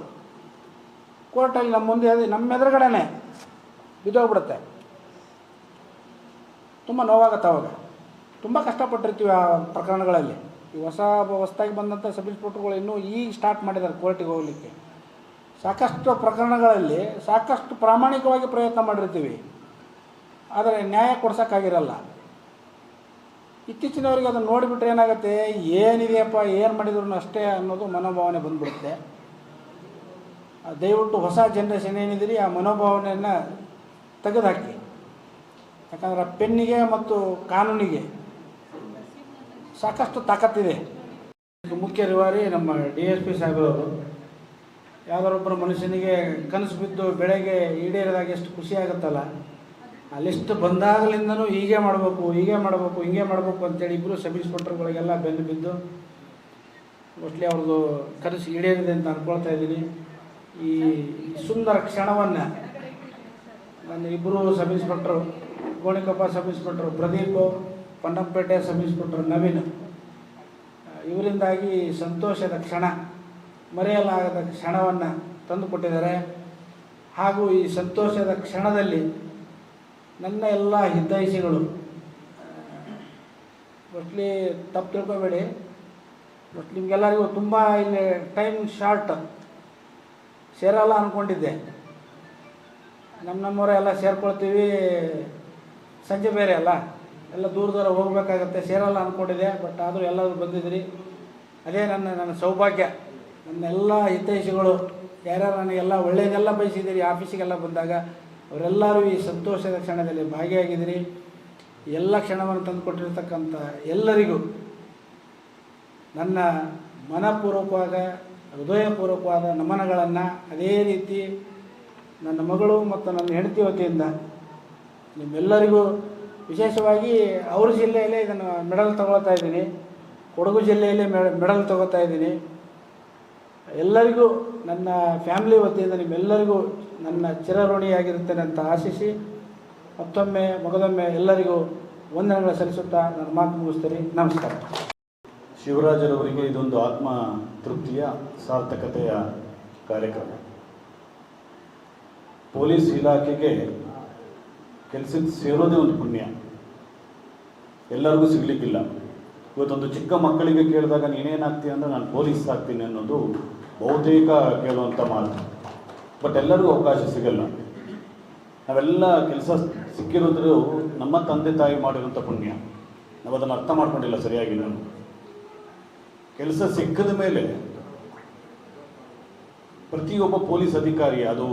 ಕೋರ್ಟಲ್ಲಿ ನಮ್ಮ ಮುಂದೆ ನಮ್ಮ ಎದುರುಗಡೆನೇ ಬಿದ್ದೋಗ್ಬಿಡುತ್ತೆ. ತುಂಬ ನೋವಾಗುತ್ತೆ ಅವಾಗ. ತುಂಬ ಕಷ್ಟಪಟ್ಟಿರ್ತೀವಿ ಆ ಪ್ರಕರಣಗಳಲ್ಲಿ. ಈ ಹೊಸದಾಗಿ ಬಂದಂಥ ಸಬ್ ಇನ್ಸ್ಪೆಕ್ಟರ್ಗಳು ಇನ್ನೂ ಈಗ ಸ್ಟಾರ್ಟ್ ಮಾಡಿದ್ದಾರೆ ಕೋರ್ಟಿಗೆ ಹೋಗಲಿಕ್ಕೆ. ಸಾಕಷ್ಟು ಪ್ರಕರಣಗಳಲ್ಲಿ ಸಾಕಷ್ಟು ಪ್ರಾಮಾಣಿಕವಾಗಿ ಪ್ರಯತ್ನ ಮಾಡಿರ್ತೀವಿ, ಆದರೆ ನ್ಯಾಯ ಕೊಡ್ಸೋಕ್ಕಾಗಿರಲ್ಲ. ಇತ್ತೀಚಿನವರಿಗೆ ಅದನ್ನು ನೋಡಿಬಿಟ್ರೆ ಏನಾಗುತ್ತೆ, ಏನಿದೆಯಪ್ಪ, ಏನು ಮಾಡಿದ್ರು ಅಷ್ಟೇ ಅನ್ನೋದು ಮನೋಭಾವನೆ ಬಂದ್ಬಿಡುತ್ತೆ. ದಯವಿಟ್ಟು ಹೊಸ ಜನ್ರೇಷನ್ ಏನಿದ್ದೀರಿ ಆ ಮನೋಭಾವನೆಯನ್ನು ತೆಗೆದುಹಾಕಿ. ಯಾಕಂದರೆ ಪೆನ್ನಿಗೆ ಮತ್ತು ಕಾನೂನಿಗೆ ಸಾಕಷ್ಟು ತಾಕತ್ತಿದೆ. ಮುಖ್ಯ ರಿವಾರಿ ನಮ್ಮ DSP ಸಾಹೇಬರವರು. ಯಾವುದಾರೊಬ್ಬರು ಮನುಷ್ಯನಿಗೆ ಕನಸು ಬಿದ್ದು ಬೆಳಗ್ಗೆ ಈಡೇರಿದಾಗ ಎಷ್ಟು ಖುಷಿ ಆಗುತ್ತಲ್ಲ, ಆ ಲಿಸ್ಟ್ ಬಂದಾಗಲಿಂದನೂ ಹೀಗೆ ಮಾಡಬೇಕು ಹಿಂಗೆ ಮಾಡಬೇಕು ಅಂತೇಳಿ ಇಬ್ಬರು ಸಬ್ ಇನ್ಸ್ಪೆಕ್ಟರ್ಗಳಿಗೆಲ್ಲ ಬೆನ್ನು ಬಿದ್ದು ಮೋಸ್ಟ್ಲಿ ಅವ್ರದ್ದು ಕನಸು ಈಡೇರಿದೆ ಅಂತ ಅಂದ್ಕೊಳ್ತಾ ಇದ್ದೀನಿ. ಈ ಸುಂದರ ಕ್ಷಣವನ್ನು ನನ್ನ ಇಬ್ಬರು sub inspector, Gonikoppa sub inspector Pradeep, Ponnampet sub inspector Naveen, ಇವರಿಂದಾಗಿ ಸಂತೋಷದ ಕ್ಷಣ, ಮರೆಯಲಾಗದ ಕ್ಷಣವನ್ನು ತಂದುಕೊಟ್ಟಿದ್ದಾರೆ. ಹಾಗೂ ಈ ಸಂತೋಷದ ಕ್ಷಣದಲ್ಲಿ ನನ್ನ ಎಲ್ಲ ಹಿತೈಷಿಗಳು, ಮೋಸ್ಟ್ಲಿ ತಪ್ಪು ತಿಳ್ಕೊಬೇಡಿ, ಬಟ್ ನಿಮಗೆಲ್ಲರಿಗೂ ತುಂಬ ಇಲ್ಲಿ ಟೈಮ್ ಶಾರ್ಟ್ ಸೇರಲ್ಲ ಅಂದ್ಕೊಂಡಿದ್ದೆ. ನಮ್ಮವರೇ ಎಲ್ಲ ಸೇರ್ಕೊಳ್ತೀವಿ, ಸಂಜೆ ಬೇರೆ ಅಲ್ಲ, ಎಲ್ಲ ದೂರ ಹೋಗಬೇಕಾಗತ್ತೆ, ಸೇರಲ್ಲ ಅಂದ್ಕೊಂಡಿದ್ದೆ. ಬಟ್ ಆದರೂ ಎಲ್ಲರೂ ಬಂದಿದ್ದೀರಿ, ಅದೇ ನನ್ನ ಸೌಭಾಗ್ಯ. ನನ್ನೆಲ್ಲ ಹಿತೈಷಿಗಳು ಯಾರ್ಯಾರು ನನಗೆಲ್ಲ ಒಳ್ಳೆಯದೆಲ್ಲ ಬಯಸಿದ್ದೀರಿ, ಆಫೀಸಿಗೆಲ್ಲ ಬಂದಾಗ ಅವರೆಲ್ಲರೂ ಈ ಸಂತೋಷದ ಕ್ಷಣದಲ್ಲಿ ಭಾಗಿಯಾಗಿದ್ದೀರಿ. ಎಲ್ಲ ಕ್ಷಣವನ್ನು ತಂದುಕೊಟ್ಟಿರ್ತಕ್ಕಂಥ ಎಲ್ಲರಿಗೂ ನನ್ನ ಮನಪೂರ್ವಕವಾದ ಹೃದಯಪೂರ್ವಕವಾದ ನಮನಗಳನ್ನು, ಅದೇ ರೀತಿ ನನ್ನ ಮಗಳು ಮತ್ತು ನನ್ನ ಹೆಂಡತಿ ವತಿಯಿಂದ ನಿಮ್ಮೆಲ್ಲರಿಗೂ, ವಿಶೇಷವಾಗಿ ಅವ್ರ ಜಿಲ್ಲೆಯಲ್ಲೇ ಇದನ್ನು ಮೆಡಲ್ ತಗೊಳ್ತಾ ಇದ್ದೀನಿ, ಕೊಡಗು ಜಿಲ್ಲೆಯಲ್ಲೇ ಮೆಡಲ್ ತಗೋತಾ ಇದ್ದೀನಿ. ಎಲ್ಲರಿಗೂ ನನ್ನ ಫ್ಯಾಮಿಲಿ ವತಿಯಿಂದ ನಿಮ್ಮೆಲ್ಲರಿಗೂ ನನ್ನ ಚಿರಋಣಿಯಾಗಿರುತ್ತೇನೆ ಅಂತ ಆಶಿಸಿ ಮಗದೊಮ್ಮೆ ಎಲ್ಲರಿಗೂ ವಂದನೆಗಳು ಸಲ್ಲಿಸುತ್ತಾ ನನ್ನ ಮಾತು ಮುಗಿಸ್ತೀನಿ. ನಮಸ್ಕಾರ. ಶಿವರಾಜರವರಿಗೆ ಇದೊಂದು ಆತ್ಮ ತೃಪ್ತಿಯ ಸಾರ್ಥಕತೆಯ ಕಾರ್ಯಕ್ರಮ. ಪೊಲೀಸ್ ಇಲಾಖೆಗೆ ಕೆಲಸಕ್ಕೆ ಸೇರೋದೇ ಒಂದು ಪುಣ್ಯ, ಎಲ್ಲರಿಗೂ ಸಿಗಲಿಕ್ಕಿಲ್ಲ. ಇವತ್ತೊಂದು ಚಿಕ್ಕ ಮಕ್ಕಳಿಗೆ ಕೇಳಿದಾಗ ನೀನೇನಾಗ್ತೀಯ ಅಂದರೆ ನಾನು ಪೊಲೀಸ್ ಆಗ್ತೀನಿ ಅನ್ನೋದು ಬಹುತೇಕ ಕೇಳುವಂಥ ಮಾತು. ಬಟ್ ಎಲ್ಲರಿಗೂ ಅವಕಾಶ ಸಿಗಲ್ಲ. ನಾವೆಲ್ಲ ಕೆಲಸ ಸಿಕ್ಕಿರೋದ್ರೂ ನಮ್ಮ ತಂದೆ ತಾಯಿ ಮಾಡಿರೋಂಥ ಪುಣ್ಯ. ನಾವು ಅದನ್ನು ಅರ್ಥ ಮಾಡ್ಕೊಂಡಿಲ್ಲ ಸರಿಯಾಗಿ. ನಾನು ಕೆಲಸ ಸಿಕ್ಕಿದ ಮೇಲೆ ಪ್ರತಿಯೊಬ್ಬ ಪೊಲೀಸ್ ಅಧಿಕಾರಿ, ಅದು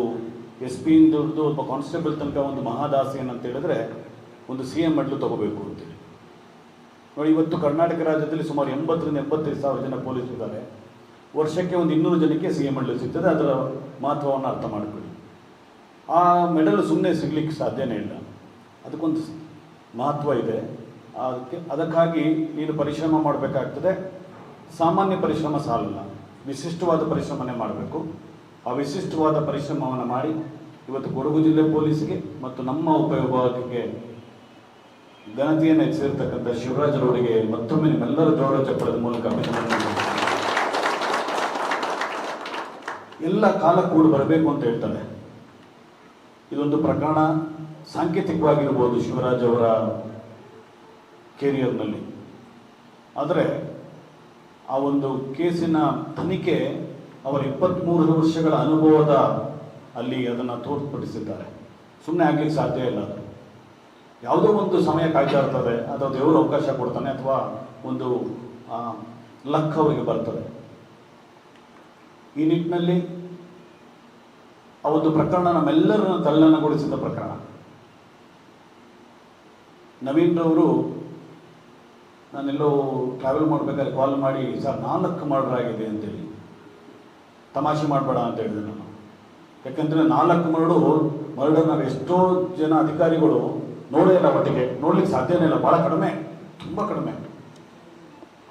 SP ಇಂದ ಹಿಡಿದು ಒಬ್ಬ ಕಾನ್ಸ್ಟೇಬಲ್ ತನಕ ಒಂದು ಮಹಾದಾಸಿ ಏನಂತ ಹೇಳಿದ್ರೆ ಒಂದು CM ಮೆಡಲು ತಗೋಬೇಕು ಅಂತೇಳಿ ನೋಡಿ. ಇವತ್ತು ಕರ್ನಾಟಕ ರಾಜ್ಯದಲ್ಲಿ ಸುಮಾರು 80,000 ರಿಂದ 75,000 ಜನ ಪೊಲೀಸ್ ಇದ್ದಾರೆ. ವರ್ಷಕ್ಕೆ ಒಂದು 200 ಜನಕ್ಕೆ CM ಮೆಡಲ್ ಸಿಗ್ತದೆ. ಅದರ ಮಹತ್ವವನ್ನು ಅರ್ಥ ಮಾಡ್ಕೊಳ್ಳಿ. ಆ ಮೆಡಲ್ ಸುಮ್ಮನೆ ಸಿಗ್ಲಿಕ್ಕೆ ಸಾಧ್ಯನೇ ಇಲ್ಲ, ಅದಕ್ಕೊಂದು ಮಹತ್ವ ಇದೆ. ಅದಕ್ಕಾಗಿ ನೀನು ಪರಿಶ್ರಮ ಮಾಡಬೇಕಾಗ್ತದೆ. ಸಾಮಾನ್ಯ ಪರಿಶ್ರಮ ಸಾಲಲ್ಲ, ವಿಶಿಷ್ಟವಾದ ಪರಿಶ್ರಮನೇ ಮಾಡಬೇಕು. ಆ ವಿಶಿಷ್ಟವಾದ ಪರಿಶ್ರಮವನ್ನು ಮಾಡಿ ಇವತ್ತು ಕೊಡಗು ಜಿಲ್ಲೆ ಪೊಲೀಸ್ಗೆ ಮತ್ತು ನಮ್ಮ ಉಪವಿಭಾಗಕ್ಕೆ ಘನತೆಯನ್ನು ಹೆಚ್ಚಿರ್ತಕ್ಕಂಥ ಶಿವರಾಜರವರಿಗೆ ಮತ್ತೊಮ್ಮೆ ನಿಮ್ಮೆಲ್ಲರ ಜೋರ ಚಪ್ಪಳದ ಮೂಲಕ ಅಭಿನಂದನೆ. ಎಲ್ಲ ಕಾಲ ಕೂಡ ಬರಬೇಕು ಅಂತ ಹೇಳ್ತಾರೆ. ಇದೊಂದು ಪ್ರಕರಣ ಸಾಂಕೇತಿಕವಾಗಿರ್ಬೋದು ಶಿವರಾಜ್ ಅವರ ಕೆರಿಯರ್ನಲ್ಲಿ, ಆದರೆ ಆ ಒಂದು ಕೇಸಿನ ತನಿಖೆ ಅವರ 23 ವರ್ಷಗಳ ಅನುಭವದ ಅಲ್ಲಿ ಅದನ್ನು ತೋರ್ಪಡಿಸಿದ್ದಾರೆ. ಸುಮ್ಮನೆ ಆಗ್ಲಿಕ್ಕೆ ಸಾಧ್ಯ ಇಲ್ಲ. ಅದು ಯಾವುದೋ ಒಂದು ಸಮಯ ಕಾಯ್ತಾ ಇರ್ತದೆ, ಅಥವಾ ದೇವರು ಅವಕಾಶ ಕೊಡ್ತಾನೆ, ಅಥವಾ ಒಂದು ಲಕ್ ಅವರಿಗೆ ಬರ್ತದೆ. ಈ ನಿಟ್ಟಿನಲ್ಲಿ ಆ ಒಂದು ಪ್ರಕರಣ ನಮ್ಮೆಲ್ಲರನ್ನು ತಲ್ಲಣಗೊಳಿಸಿದ ಪ್ರಕರಣ. ನವೀನ್ ರವರು ನಾನೆಲ್ಲೋ ಟ್ರಾವೆಲ್ ಮಾಡಬೇಕಾದ್ರೆ ಕಾಲ್ ಮಾಡಿ, ಸರ್ 4 ಮರ್ಡರ್ ಆಗಿದೆ ಅಂತೇಳಿ. ತಮಾಷೆ ಮಾಡಬೇಡ ಅಂತ ಹೇಳಿದೆ ನಾನು. ಯಾಕಂದರೆ 4 ಮರ್ಡರ್ ನಾವು ಎಷ್ಟೋ ಜನ ಅಧಿಕಾರಿಗಳು ನೋಡೇ ಇಲ್ಲ, ಒಟ್ಟಿಗೆ ನೋಡ್ಲಿಕ್ಕೆ ಸಾಧ್ಯನೇ ಇಲ್ಲ, ಭಾಳ ಕಡಿಮೆ, ತುಂಬ ಕಡಿಮೆ.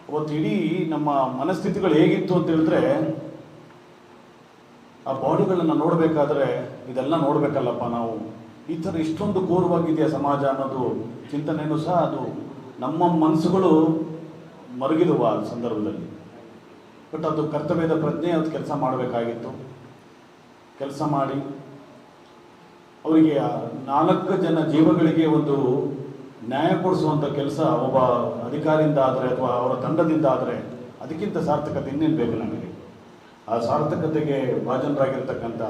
ಅವತ್ತು ಇಡೀ ನಮ್ಮ ಮನಸ್ಥಿತಿಗಳು ಹೇಗಿತ್ತು ಅಂತ ಹೇಳಿದ್ರೆ, ಆ ಬಾಡಿಗಳನ್ನು ನೋಡಬೇಕಾದ್ರೆ ಇದೆಲ್ಲ ನೋಡಬೇಕಲ್ಲಪ್ಪ ನಾವು, ಈ ಥರ ಇಷ್ಟೊಂದು ಘೋರವಾಗಿದೆಯಾ ಸಮಾಜ ಅನ್ನೋದು ಚಿಂತನೆಯೂ ಸಹ ಅದು ನಮ್ಮ ಮನಸ್ಸುಗಳು ಮರುಗಿದುವ ಆ ಸಂದರ್ಭದಲ್ಲಿ. ಬಟ್ ಅದು ಕರ್ತವ್ಯದ ಪ್ರಜ್ಞೆ, ಅದು ಕೆಲಸ ಮಾಡಬೇಕಾಗಿತ್ತು. ಕೆಲಸ ಮಾಡಿ ಅವರಿಗೆ 4 ಜನ ಜೀವಗಳಿಗೆ ಒಂದು ನ್ಯಾಯ ಕೊಡಿಸುವಂಥ ಕೆಲಸ ಒಬ್ಬ ಅಧಿಕಾರಿಯಿಂದ ಆದರೆ ಅಥವಾ ಅವರ ತಂಡದಿಂದ ಆದರೆ ಅದಕ್ಕಿಂತ ಸಾರ್ಥಕತೆ ಇನ್ನೇನು ಬೇಕು ನಮಗೆ. ಆ ಸಾರ್ಥಕತೆಗೆ ಭಾಜನರಾಗಿರ್ತಕ್ಕಂಥ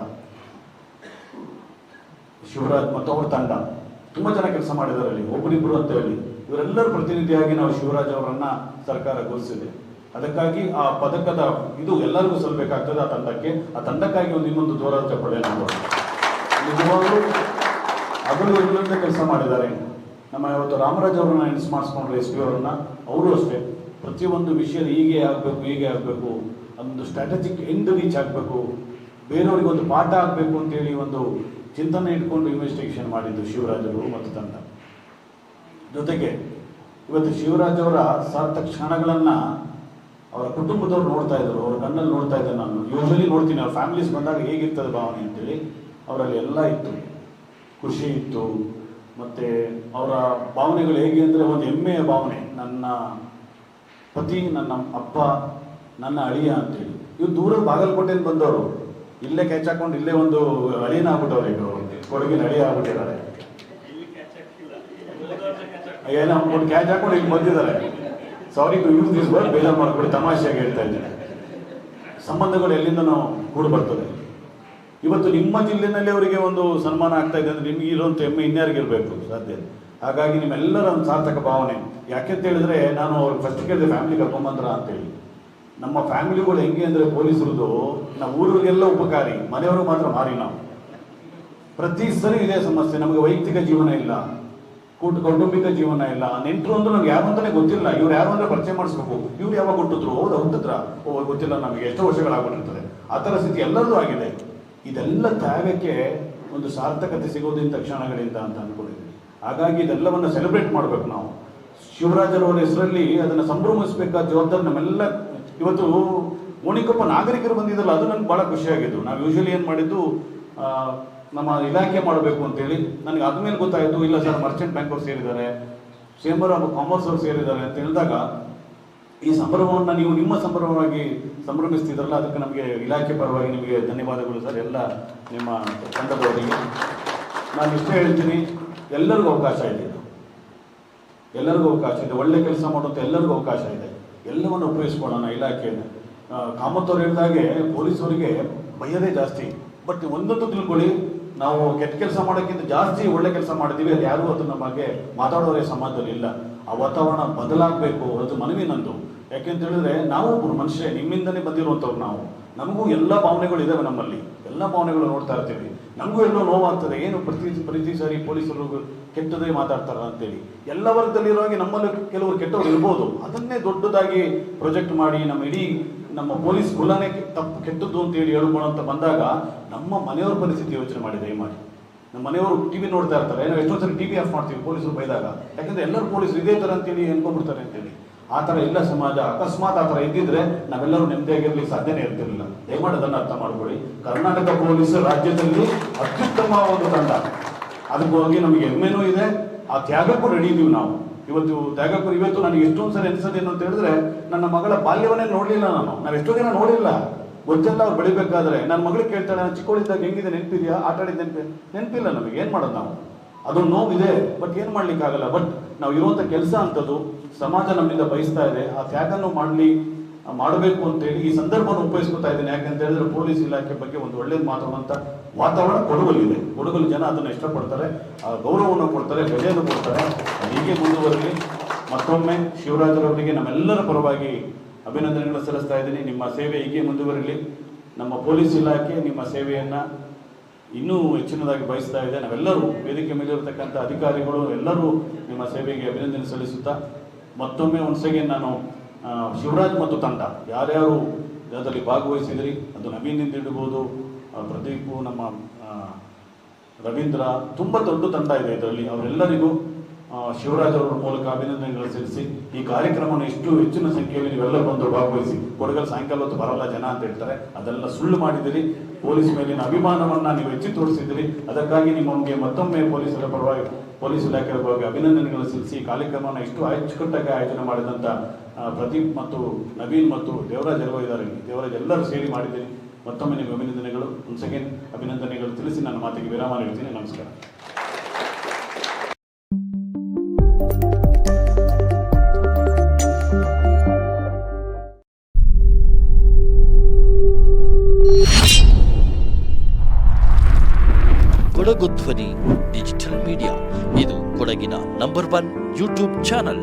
ಶಿವರಾಜ್ ಮತ್ತು ಅವರ ತಂಡ ತುಂಬ ಜನ ಕೆಲಸ ಮಾಡಿದ್ದಾರೆ ಅಲ್ಲಿ, ಒಬ್ಬರಿಬ್ಬರು ಅಂತ ಹೇಳಿ ಇವರೆಲ್ಲರ ಪ್ರತಿನಿಧಿಯಾಗಿ ನಾವು ಶಿವರಾಜ್ ಅವರನ್ನ ಸರ್ಕಾರ ಘೋಷಿಸಿದೆ. ಅದಕ್ಕಾಗಿ ಆ ಪದಕದ ಇದು ಎಲ್ಲರಿಗೂ ಸಲ್ಲಬೇಕಾಗ್ತದೆ ಆ ತಂಡಕ್ಕೆ. ಆ ತಂಡಕ್ಕಾಗಿ ಒಂದು ಇನ್ನೊಂದು ಜೋರಾದ ಚಪ್ಪಾಳೆ ನಾವು ನಿಜವಾಗ್ಲೂ ಅದನ್ನು ಎಲ್ಲರಿಂದ ಕೆಲಸ ಮಾಡಿದ್ದಾರೆ. ನಮ್ಮ ಇವತ್ತು ರಾಮರಾಜ್ ಅವರನ್ನ ನೆನೆಸ್ಮಾಡಿಸ್ಕೊಂಡ್ರೆ SP ಅವರನ್ನ, ಅವರು ಅಷ್ಟೇ ಪ್ರತಿಯೊಂದು ವಿಷಯ ಹೀಗೆ ಆಗಬೇಕು ಅದೊಂದು ಸ್ಟ್ರಾಟಜಿಕ್ ಎಂಡ್ ರೀಚ್ ಆಗಬೇಕು, ಬೇರೆಯವರಿಗೆ ಒಂದು ಪಾಠ ಆಗಬೇಕು ಅಂತೇಳಿ ಒಂದು ಚಿಂತನೆ ಇಟ್ಕೊಂಡು ಇನ್ವೆಸ್ಟಿಗೇಷನ್ ಮಾಡಿದ್ದು ಶಿವರಾಜ್ ಅವರು ಮತ್ತು ತಂಡ. ಜೊತೆಗೆ ಇವತ್ತು ಶಿವರಾಜ್ ಅವರ ಸಾರ್ಥಕ ಕ್ಷಣಗಳನ್ನು ಅವರ ಕುಟುಂಬದವ್ರು ನೋಡ್ತಾ ಇದ್ರು, ಅವ್ರ ಕಣ್ಣಲ್ಲಿ ನೋಡ್ತಾ ಇದ್ದೆ. ನಾನು ಯೂಶಲಿ ನೋಡ್ತೀನಿ ಅವ್ರ ಫ್ಯಾಮಿಲೀಸ್ ಬಂದಾಗ ಹೇಗಿರ್ತದೆ ಭಾವನೆ ಅಂತೇಳಿ. ಅವರಲ್ಲಿ ಎಲ್ಲ ಇತ್ತು, ಖುಷಿ ಇತ್ತು. ಮತ್ತು ಅವರ ಭಾವನೆಗಳು ಹೇಗೆ ಅಂದರೆ ಒಂದು ಹೆಮ್ಮೆಯ ಭಾವನೆ, ನನ್ನ ಪತಿ, ನನ್ನ ಅಪ್ಪ, ನನ್ನ ಅಳಿಯ ಅಂತೇಳಿ. ಇವ್ರು ದೂರದ ಬಾಗಲಕೋಟೆಯಿಂದ ಬಂದವರು, ಇಲ್ಲೇ ಕ್ಯಾಚ್ ಹಾಕೊಂಡು ಇಲ್ಲೇ ಒಂದು ಅಳಿಯನ ಆಗ್ಬಿಟ್ಟವ್ರೆ, ಈಗ ಕೊಡಗಿನ ಅಳಿಯ ಆಗ್ಬಿಟ್ಟಿದ್ದಾರೆ. ಏನೋ ಒಂದು ಕ್ಯಾಚ್ ಹಾಕೊಂಡು ಇಲ್ಲಿ ಬಂದಿದ್ದಾರೆ. Sorry to use this word, ಬೇಜಾರು ಮಾಡ್ಕೊಂಡು ತಮಾಷೆಯಾಗಿ ಹೇಳ್ತಾ ಇದ್ದೇನೆ. ಸಂಬಂಧಗಳು ಎಲ್ಲಿಂದನೂ ಕೂಡ ಬರ್ತದೆ. ಇವತ್ತು ನಿಮ್ಮ ಜಿಲ್ಲೆನಲ್ಲಿ ಅವರಿಗೆ ಒಂದು ಸನ್ಮಾನ ಆಗ್ತಾ ಇದೆ ಅಂದರೆ ನಿಮ್ಗೆ ಇರುವಂಥ ಹೆಮ್ಮೆ ಇನ್ಯಾರಿಗಿರಬೇಕು ಸಾಧ್ಯ. ಹಾಗಾಗಿ ನಿಮ್ಮೆಲ್ಲರ ಒಂದು ಸಾರ್ಥಕ ಭಾವನೆ. ಯಾಕೆಂತ ಹೇಳಿದ್ರೆ ನಾನು ಅವ್ರಿಗೆ ಫಸ್ಟ್ ಕೇಳಿದೆ ಫ್ಯಾಮಿಲಿ ಕರ್ಕೊಂಬಂದ್ರ ಅಂತೇಳಿ. ನಮ್ಮ ಫ್ಯಾಮಿಲಿಗಳು ಹೆಂಗೆ ಅಂದರೆ ಪೊಲೀಸರದು ನಾವು ಊರಿಗೆಲ್ಲ ಉಪಕಾರಿ, ಮನೆಯವರು ಮಾತ್ರ ಮಾರಿ. ನಾವು ಪ್ರತಿ ಸರಿ ಇದೇ ಸಮಸ್ಯೆ. ನಮಗೆ ವೈಯಕ್ತಿಕ ಜೀವನ ಇಲ್ಲ, ಕೌಟುಂಬಿಕ ಜೀವನ ಇಲ್ಲ. ನೆಂಟರು ಅಂದ್ರೆ ನಮ್ಗೆ ಯಾರು ಅಂತಾನೆ ಗೊತ್ತಿಲ್ಲ. ಇವ್ರು ಯಾರು ಅಂದ್ರೆ ಪರಿಚಯ ಮಾಡಿಸ್ಬೇಕು. ಇವ್ರು ಯಾವಾಗ ಹುಟ್ಟಿದ್ರು, ಹುಟ್ಟಿದ್ರ ಗೊತ್ತಿಲ್ಲ ನಮಗೆ, ಎಷ್ಟೋ ವರ್ಷಗಳಾಗ್ಬಿಟ್ಟಿರ್ತದೆ. ಆ ಥರ ಸ್ಥಿತಿ ಎಲ್ಲರದ್ದು ಆಗಿದೆ. ಇದೆಲ್ಲ ತ್ಯಾಗಕ್ಕೆ ಒಂದು ಸಾರ್ಥಕತೆ ಸಿಗೋದು ಇಂಥ ಕ್ಷಣಗಳಿಂದ ಅಂತ ಅಂದ್ಕೊಂಡಿದ್ದೀವಿ. ಹಾಗಾಗಿ ಇದೆಲ್ಲವನ್ನು ಸೆಲೆಬ್ರೇಟ್ ಮಾಡಬೇಕು ನಾವು. ಶಿವರಾಜರವರ ಹೆಸರಲ್ಲಿ ಅದನ್ನು ಸಂಭ್ರಮಿಸಬೇಕಾದ ಜವಾಬ್ದಾರಿ ನಮ್ಮೆಲ್ಲ. ಇವತ್ತು ಗೋಣಿಕೊಪ್ಪ ನಾಗರಿಕರು ಬಂದಿದ್ದಲ್ಲ, ಅದು ನನಗೆ ಭಾಳ ಖುಷಿಯಾಗಿದ್ದು. ನಾವು ಯೂಶಲಿ ಏನು ಮಾಡಿದ್ದು, ನಮ್ಮ ಇಲಾಖೆ ಮಾಡಬೇಕು ಅಂತೇಳಿ. ನನಗೆ ಆದ್ಮೇಲೆ ಗೊತ್ತಾಯಿತು, ಇಲ್ಲ ಸರ್ ಮರ್ಚೆಂಟ್ ಬ್ಯಾಂಕ್ ಅವ್ರು ಸೇರಿದ್ದಾರೆ, ಚೇಂಬರ್ ಆಫ್ ಕಾಮರ್ಸ್ ಅವ್ರು ಸೇರಿದ್ದಾರೆ ಅಂತ ಹೇಳಿದಾಗ ಈ ಸಂಭ್ರಮವನ್ನು ನೀವು ನಿಮ್ಮ ಸಂಭ್ರಮವಾಗಿ ಸಂಭ್ರಮಿಸ್ತಿದ್ರಲ್ಲ, ಅದಕ್ಕೆ ನಮಗೆ ಇಲಾಖೆ ಪರವಾಗಿ ನಿಮಗೆ ಧನ್ಯವಾದಗಳು ಸರ್, ಎಲ್ಲ ನಿಮ್ಮ ತಂಡದವರಿಗೆ. ನಾನು ಇಷ್ಟೇ ಹೇಳ್ತೀನಿ, ಎಲ್ಲರಿಗೂ ಅವಕಾಶ ಇದೆ, ಎಲ್ಲರಿಗೂ ಅವಕಾಶ ಇದೆ. ಒಳ್ಳೆ ಕೆಲಸ ಮಾಡುವಂಥ ಎಲ್ಲರಿಗೂ ಅವಕಾಶ ಇದೆ. ಎಲ್ಲವನ್ನು ಉಪಯೋಗಿಸ್ಕೊಳ್ಳೋಣ ಇಲಾಖೆಯನ್ನು. ಕಾಮತ್ ಅವ್ರು ಹೇಳಿದಾಗೆ ಪೊಲೀಸವರಿಗೆ ಭಯದೇ ಜಾಸ್ತಿ. ಬಟ್ ಒಂದೊಂದು ತಿಳ್ಕೊಳ್ಳಿ, ನಾವು ಕೆಟ್ಟ ಕೆಲಸ ಮಾಡೋಕ್ಕಿಂತ ಜಾಸ್ತಿ ಒಳ್ಳೆ ಕೆಲಸ ಮಾಡಿದ್ದೀವಿ. ಅದು ಯಾರೂ ಅದು ನಮಗೆ ಮಾತಾಡೋರೇ ಸಮಾಜದಲ್ಲಿ ಇಲ್ಲ. ಆ ವಾತಾವರಣ ಬದಲಾಗಬೇಕು, ಅದು ಮನವಿ ನಂದು. ಯಾಕೆಂತ ಹೇಳಿದ್ರೆ ನಾವು ಒಬ್ಬರು ಮನುಷ್ಯ, ನಿಮ್ಮಿಂದನೇ ಬಂದಿರುವಂಥವ್ರು ನಾವು. ನಮಗೂ ಎಲ್ಲ ಭಾವನೆಗಳು ಇದ್ದಾವೆ ನಮ್ಮಲ್ಲಿ, ಎಲ್ಲ ಭಾವನೆಗಳು ನೋಡ್ತಾ ಇರ್ತೀವಿ. ನಮಗೂ ಎಲ್ಲೋ ನೋವಾಗ್ತದೆ, ಏನು ಪ್ರತಿ ಸಾರಿ ಪೊಲೀಸರು ಕೆಟ್ಟದೇ ಮಾತಾಡ್ತಾರ ಅಂತೇಳಿ. ಎಲ್ಲ ವರ್ಗದಲ್ಲಿರುವಾಗ ನಮ್ಮಲ್ಲಿ ಕೆಲವರು ಕೆಟ್ಟವರು ಇರ್ಬೋದು. ಅದನ್ನೇ ದೊಡ್ಡದಾಗಿ ಪ್ರೊಜೆಕ್ಟ್ ಮಾಡಿ ನಮ್ಮ ಪೊಲೀಸ್ ಕುಲನೇ ಕೆಟ್ಟದ್ದು ಅಂತೇಳಿ ಹೇಳ್ಕೊಳ್ಳೋಂತ ಬಂದಾಗ ನಮ್ಮ ಮನೆಯವ್ರ ಪರಿಸ್ಥಿತಿ ಯೋಚನೆ ಮಾಡಿ ದಯಮಾಡಿ. ನಮ್ಮ ಮನೆಯವರು ಟಿವಿ ನೋಡ್ತಾ ಇರ್ತಾರೆ, ನಾವು ಎಷ್ಟೋ ಸರಿ ಟಿವಿ ಆಫ್ ಮಾಡ್ತೀವಿ ಪೊಲೀಸರು ಬೈದಾಗ. ಯಾಕಂದ್ರೆ ಎಲ್ಲರೂ ಪೊಲೀಸರು ಇದೇ ಥರ ಅಂತೇಳಿ ಅನ್ಕೊಂಡ್ಬಿಡ್ತಾರೆ ಅಂತೇಳಿ. ಆ ಥರ ಇಲ್ಲ ಸಮಾಜ. ಅಕಸ್ಮಾತ್ ಆ ಥರ ಇದ್ದಿದ್ರೆ ನಾವೆಲ್ಲರೂ ನೆಮ್ಮದಿಯಾಗಿರ್ಲಿಕ್ಕೆ ಸಾಧ್ಯನೇ ಇರ್ತಿರಲಿಲ್ಲ. ದಯಮಾಡಿ ಅದನ್ನು ಅರ್ಥ ಮಾಡ್ಕೊಳ್ಳಿ. ಕರ್ನಾಟಕ ಪೊಲೀಸ್ ರಾಜ್ಯದಲ್ಲಿ ಅತ್ಯುತ್ತಮ ಒಂದು ತಂಡ, ಅದಕ್ಕೆ ಹೋಗಿ ನಮಗೆ ಹೆಮ್ಮೆನೂ ಇದೆ. ಆ ತ್ಯಾಗಕ್ಕೂ ರೆಡಿ ಇದೀವಿ ನಾವು. ಇವತ್ತು ನನಗೆ ಎಷ್ಟೊಂದು ಸರಿ ಅನಿಸೋದೇನು ಅಂತ ಹೇಳಿದ್ರೆ, ನನ್ನ ಮಗಳ ಬಾಲ್ಯವನ್ನೇ ನೋಡಲಿಲ್ಲ ನಾವು ಎಷ್ಟೋ ಜನ ನೋಡಿಲ್ಲ, ಗೊತ್ತಿಲ್ಲ. ಅವ್ರು ಬೆಳಿಬೇಕಾದ್ರೆ ನನ್ನ ಮಗಳಿಗೆ ಕೇಳ್ತಾಳೆ, ನಾನು ಚಿಕ್ಕವಳಿದ್ದಾಗ ಹೆಂಗಿದೆ ನೆನಪಿದೆಯಾ, ಆಟ ಆಡಿದ ನೆನಪಿಲ್ಲ. ನಮಗೆ ಏನು ಮಾಡೋದು ನಾವು, ಅದೊಂದು ನೋವಿದೆ. ಬಟ್ ಏನು ಮಾಡ್ಲಿಕ್ಕಾಗಲ್ಲ. ಬಟ್ ನಾವು ಇರುವಂಥ ಕೆಲಸ ಅಂಥದ್ದು ಸಮಾಜ ನಮ್ಮಿಂದ ಬಯಸ್ತಾ ಇದೆ. ಆ ತ್ಯಾಗನ್ನು ಮಾಡಬೇಕು ಅಂತೇಳಿ ಈ ಸಂದರ್ಭವನ್ನು ಉಪಯೋಗಿಸ್ಕೊತಾ ಇದ್ದೀನಿ. ಯಾಕಂತ ಹೇಳಿದ್ರೆ ಪೊಲೀಸ್ ಇಲಾಖೆ ಬಗ್ಗೆ ಒಂದು ಒಳ್ಳೇದು ಮಾತಾಡುವಂಥ ವಾತಾವರಣ ಕೊಡಗಲ್ಲಿದೆ. ಕೊಡಗಲ್ಲಿ ಜನ ಅದನ್ನು ಇಷ್ಟಪಡ್ತಾರೆ, ಆ ಗೌರವವನ್ನು ಕೊಡ್ತಾರೆ, ಬೆಲೆಯನ್ನು ಕೊಡ್ತಾರೆ. ಹೀಗೆ ಮುಂದುವರಲಿ. ಮತ್ತೊಮ್ಮೆ ಶಿವರಾಜರವರಿಗೆ ನಮ್ಮೆಲ್ಲರ ಪರವಾಗಿ ಅಭಿನಂದನೆಗಳನ್ನು ಸಲ್ಲಿಸ್ತಾ ಇದ್ದೀನಿ. ನಿಮ್ಮ ಸೇವೆ ಹೀಗೆ ಮುಂದುವರಿಲಿ. ನಮ್ಮ ಪೊಲೀಸ್ ಇಲಾಖೆ ನಿಮ್ಮ ಸೇವೆಯನ್ನು ಇನ್ನೂ ಹೆಚ್ಚಿನದಾಗಿ ಬಯಸ್ತಾ ಇದೆ. ನಾವೆಲ್ಲರೂ ವೇದಿಕೆ ಮೇಲಿರತಕ್ಕಂಥ ಅಧಿಕಾರಿಗಳು ಎಲ್ಲರೂ ನಿಮ್ಮ ಸೇವೆಗೆ ಅಭಿನಂದನೆ ಸಲ್ಲಿಸುತ್ತಾ, ಮತ್ತೊಮ್ಮೆ ಒಂದ್ಸಗೆ ನಾನು ಶಿವರಾಜ್ ಮತ್ತು ತಂಡ ಯಾರ್ಯಾರು ಅದರಲ್ಲಿ ಭಾಗವಹಿಸಿದ್ರಿ, ಅದು ನವೀನಿಂದ ಹಿಡಿಬೋದು, ಪ್ರದೀಪು, ನಮ್ಮ ರವೀಂದ್ರ, ತುಂಬ ದೊಡ್ಡ ತಂಡ ಇದೆ ಇದರಲ್ಲಿ. ಅವರೆಲ್ಲರಿಗೂ ಶಿವರಾಜ್ ಅವರ ಮೂಲಕ ಅಭಿನಂದನೆಗಳು ಸಲ್ಲಿಸಿ, ಈ ಕಾರ್ಯಕ್ರಮವನ್ನು ಇಷ್ಟು ಹೆಚ್ಚಿನ ಸಂಖ್ಯೆಯಲ್ಲಿ ನೀವೆಲ್ಲ ಬಂದು ಭಾಗವಹಿಸಿ. ಕೊಡಗಲ್ ಸಾಯಂಕಾಲ ಹೊತ್ತು ಬರಲ್ಲ ಜನ ಅಂತ ಹೇಳ್ತಾರೆ, ಅದೆಲ್ಲ ಸುಳ್ಳು ಮಾಡಿದಿರಿ. ಪೊಲೀಸ್ ಮೇಲಿನ ಅಭಿಮಾನವನ್ನು ನೀವು ಹೆಚ್ಚು ತೋರಿಸಿದಿರಿ. ಅದಕ್ಕಾಗಿ ನಿಮಗೆ ಮತ್ತೊಮ್ಮೆ ಪೊಲೀಸರ ಪರವಾಗಿ ಪೊಲೀಸ್ ಇಲಾಖೆ ಬಗ್ಗೆ ಅಭಿನಂದನೆಗಳನ್ನು ಸಲ್ಲಿಸಿ ಕಾರ್ಯಕ್ರಮವನ್ನು ಇಷ್ಟು ಅಚ್ಚುಕಟ್ಟಾಗಿ ಆಯೋಜನೆ ಮಾಡಿದಂಥ ಪ್ರದೀಪ್ ಮತ್ತು ನವೀನ್ ಮತ್ತು ದೇವರಾಜ್ ಎಲ್ಲರೂ ಇದ್ದಾರೆ. ದೇವರಾಜ್ ಎಲ್ಲರೂ ಸೇರಿ ಮಾಡಿದ್ದೀನಿ. ಮತ್ತೊಮ್ಮೆ ನಿಮಗೆ ಅಭಿನಂದನೆಗಳು. ಒನ್ಸ್ ಅಗೇನ್ ಅಭಿನಂದನೆಗಳು ತಿಳಿಸಿ ನನ್ನ ಮಾತಿಗೆ ವಿರಾಮ ನೀಡ್ತೀನಿ. ನಮಸ್ಕಾರ. ಕೊಡಗು ಧ್ವನಿ ಡಿಜಿಟಲ್ ಮೀಡಿಯಾ, ಇದು ಕೊಡಗಿನ ನಂಬರ್ 1 ಯೂಟ್ಯೂಬ್ ಚಾನಲ್.